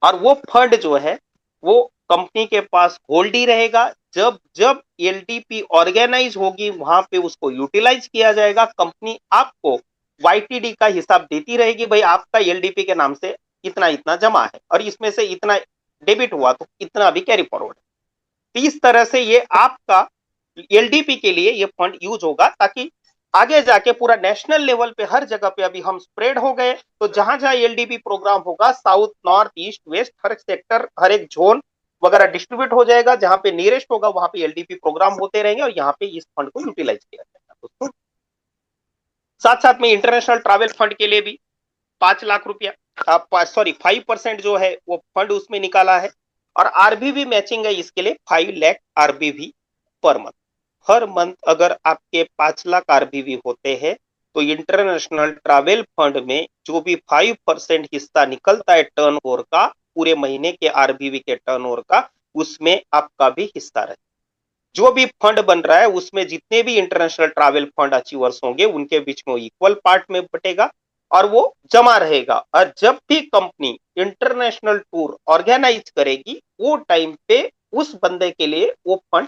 और वो फंड जो है वो कंपनी के पास होल्ड ही रहेगा। जब जब एलडीपी ऑर्गेनाइज होगी वहां पे उसको यूटिलाइज किया जाएगा। कंपनी आपको वाईटीडी का हिसाब देती रहेगी, भाई आपका एलडीपी के नाम से इतना इतना जमा है और इसमें से इतना डेबिट हुआ तो इतना भी कैरी फॉरवर्ड है। इस तरह से ये आपका एलडीपी के लिए ये फंड यूज होगा ताकि आगे जाके पूरा नेशनल लेवल पे हर जगह पे अभी हम स्प्रेड हो गए, तो जहां जहां एलडीपी प्रोग्राम होगा साउथ नॉर्थ ईस्ट वेस्ट हर सेक्टर हर एक जोन वगैरह डिस्ट्रीब्यूट हो जाएगा। जहां पे नियरेस्ट होगा वहां पे एलडीपी प्रोग्राम होते रहेंगे और यहाँ पे इस फंड को यूटिलाइज किया जाएगा दोस्तों। साथ साथ में इंटरनेशनल ट्रैवल फंड के लिए भी 5 लाख रुपया सॉरी 5% जो है वो फंड उसमें निकाला है और आरबीवी मैचिंग है इसके लिए 5 लाख आरबीवी पर मंथ। हर मंथ अगर आपके 5 लाख आरबीवी होते हैं तो इंटरनेशनल ट्रैवल फंड में जो भी 5% हिस्सा निकलता है टर्नओवर का, पूरे महीने के आरबीवी के टर्नओवर का, उसमें आपका भी हिस्सा रहे। जो भी फंड बन रहा है उसमें जितने भी इंटरनेशनल ट्रैवल फंड अचीवर्स होंगे उनके बीच में इक्वल पार्ट में बटेगा और वो जमा रहेगा। और जब भी कंपनी इंटरनेशनल टूर ऑर्गेनाइज करेगी वो टाइम पे उस बंदे के लिए वो फंड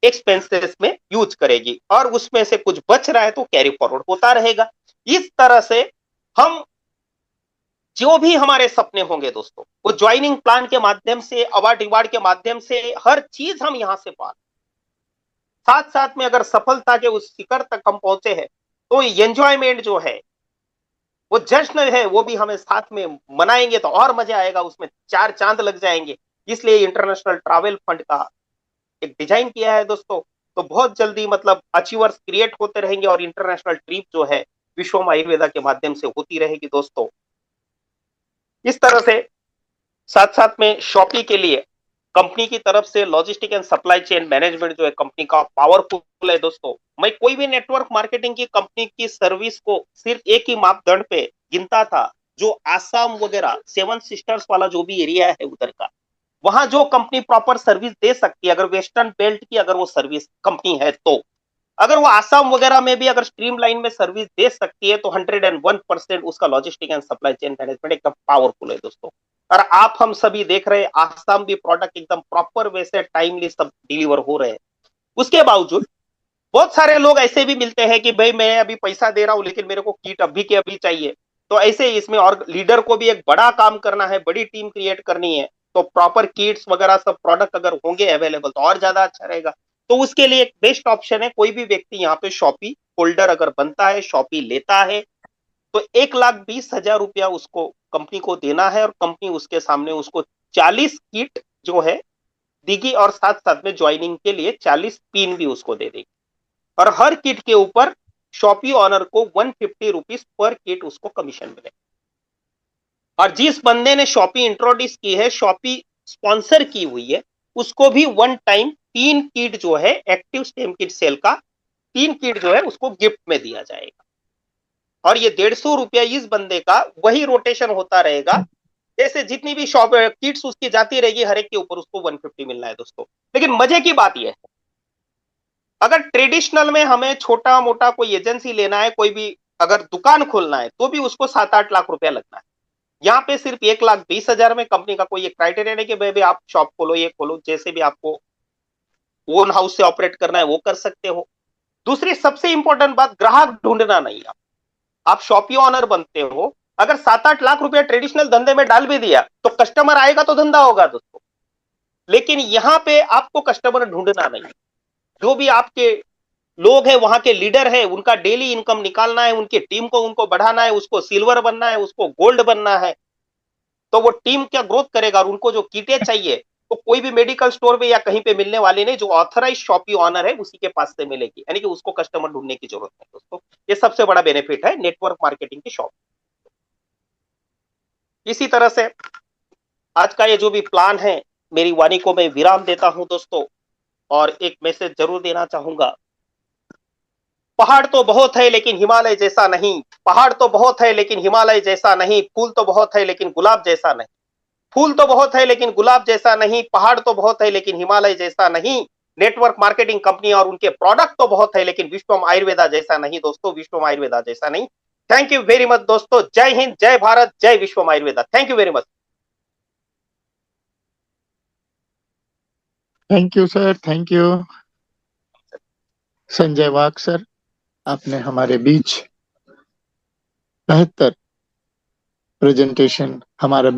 एक्सपेंसेस में यूज करेगी और उसमें से कुछ बच रहा है तो कैरी फॉरवर्ड होता रहेगा। इस तरह से हम जो भी हमारे सपने होंगे दोस्तों वो ज्वाइनिंग प्लान के माध्यम से, अवार्ड रिवार्ड के माध्यम से हर चीज हम यहां से पा। साथ साथ में अगर सफलता के उस शिखर तक हम पहुंचे हैं तो एंजॉयमेंट जो है वो जश्न है वो भी हमें साथ में मनाएंगे तो और मजा आएगा, उसमें 4 चांद लग जाएंगे। इसलिए इंटरनेशनल ट्रैवल फंड का एक डिजाइन किया है दोस्तों। तो बहुत जल्दी मतलब अचीवर्स क्रिएट होते रहेंगे और इंटरनेशनल ट्रिप जो है विश्व आयुर्वेदा के माध्यम से होती रहेगी दोस्तों। इस तरह से साथ साथ में शॉपी के लिए कंपनी की तरफ से logistic and supply chain management जो है कंपनी का पावरफुल है दोस्तों। मैं कोई भी नेटवर्क मार्केटिंग की कंपनी की सर्विस को सिर्फ एक ही मापदंड पे गिनता था, जो आसाम वगैरह 7 सिस्टर्स वाला जो भी एरिया है उधर का, वहां जो कंपनी प्रॉपर सर्विस दे सकती है, अगर वेस्टर्न बेल्ट की अगर वो सर्विस कंपनी है तो, अगर वो आसाम वगैरह में भी अगर स्ट्रीमलाइन में सर्विस दे सकती है तो 101% उसका logistic and supply chain management एकदम पावरफुल है दोस्तों। और आप हम सभी देख रहे हैं आसाम भी प्रोडक्ट एकदम प्रॉपर वे से टाइमली सब डिलीवर हो रहे हैं। उसके बावजूद बहुत सारे लोग ऐसे भी मिलते हैं कि भाई मैं अभी पैसा दे रहा हूं लेकिन मेरे को किट अभी के अभी चाहिए। तो ऐसे इसमें और लीडर को भी एक बड़ा काम करना है, बड़ी टीम क्रिएट करनी है, तो प्रॉपर किट्स वगैरह सब प्रोडक्ट अगर होंगे अवेलेबल तो और ज्यादा अच्छा रहेगा। तो उसके लिए एक बेस्ट ऑप्शन है, कोई भी व्यक्ति यहाँ पे शॉपी होल्डर अगर बनता है, शॉपी लेता है, तो 1,20,000 उसको कंपनी को देना है और कंपनी उसके सामने उसको 40 किट जो है देगी और साथ साथ में ज्वाइनिंग के लिए 40 पिन भी उसको दे देगी और हर किट के ऊपर शॉपी ऑनर को 150 रुपीज पर किट उसको कमीशन मिलेगा। और जिस बंदे ने शॉपी इंट्रोड्यूस की है, शॉपी स्पॉन्सर की हुई है, उसको भी वन टाइम 3 किट जो है एक्टिव स्टेम किट सेल का 3 किट जो है उसको गिफ्ट में दिया जाएगा। और ये 150 रुपया इस बंदे का वही रोटेशन होता रहेगा, जैसे जितनी भी शॉप किट्स उसकी जाती रहेगी हर एक के ऊपर उसको 150 मिलना है दोस्तों। लेकिन मजे की बात यह है, अगर ट्रेडिशनल में हमें छोटा मोटा कोई एजेंसी लेना है, कोई भी अगर दुकान खोलना है तो भी उसको 7-8 लाख रुपया लगना है। यहाँ पे सिर्फ 1,20,000 में कंपनी का कोई एक क्राइटेरिया नहीं कि भाई आप शॉप खोलो, ये खोलो, जैसे भी आपको ओन हाउस से ऑपरेट करना है वो कर सकते हो। दूसरी सबसे इंपॉर्टेंट बात, ग्राहक ढूंढना नहीं। आप शॉपी ऑनर बनते हो, अगर 7-8 लाख रुपया ट्रेडिशनल धंधे में डाल भी दिया तो कस्टमर आएगा तो धंधा होगा दोस्तों। लेकिन यहां पे आपको कस्टमर ढूंढना नहीं, जो भी आपके लोग हैं वहां के लीडर है उनका डेली इनकम निकालना है, उनकी टीम को उनको बढ़ाना है, उसको सिल्वर बनना है, उसको गोल्ड बनना है। तो वो टीम क्या ग्रोथ करेगा और उनको जो किटें चाहिए तो कोई भी मेडिकल स्टोर पे या कहीं पे मिलने वाली नहीं, जो ऑथराइज शॉपी ऑनर है उसी के पास से मिलेगी, यानी कि उसको कस्टमर ढूंढने की जरूरत नहीं दोस्तों। ये सबसे बड़ा बेनिफिट है नेटवर्क मार्केटिंग की शॉप। इसी तरह से आज का ये जो भी प्लान है, मेरी वाणी को मैं विराम देता हूं दोस्तों, और एक मैसेज जरूर देना चाहूंगा। पहाड़ तो बहुत है लेकिन हिमालय जैसा नहीं, पहाड़ तो बहुत है लेकिन हिमालय जैसा नहीं, फूल तो बहुत है लेकिन गुलाब जैसा नहीं, फूल तो बहुत है लेकिन गुलाब जैसा नहीं, पहाड़ तो बहुत है लेकिन हिमालय जैसा नहीं, नेटवर्क मार्केटिंग कंपनी और उनके प्रोडक्ट तो बहुत है लेकिन विश्वम आयुर्वेदा जैसा नहीं दोस्तों, विश्वम आयुर्वेदा जैसा नहीं। थैंक यू वेरी मच दोस्तों। जय हिंद, जय भारत, जय Vishwam Ayurveda. Thank you very much. Thank you sir, thank you Sanjay Wagh sir, आपने हमारे बीच बेहतर प्रेजेंटेशन हमारा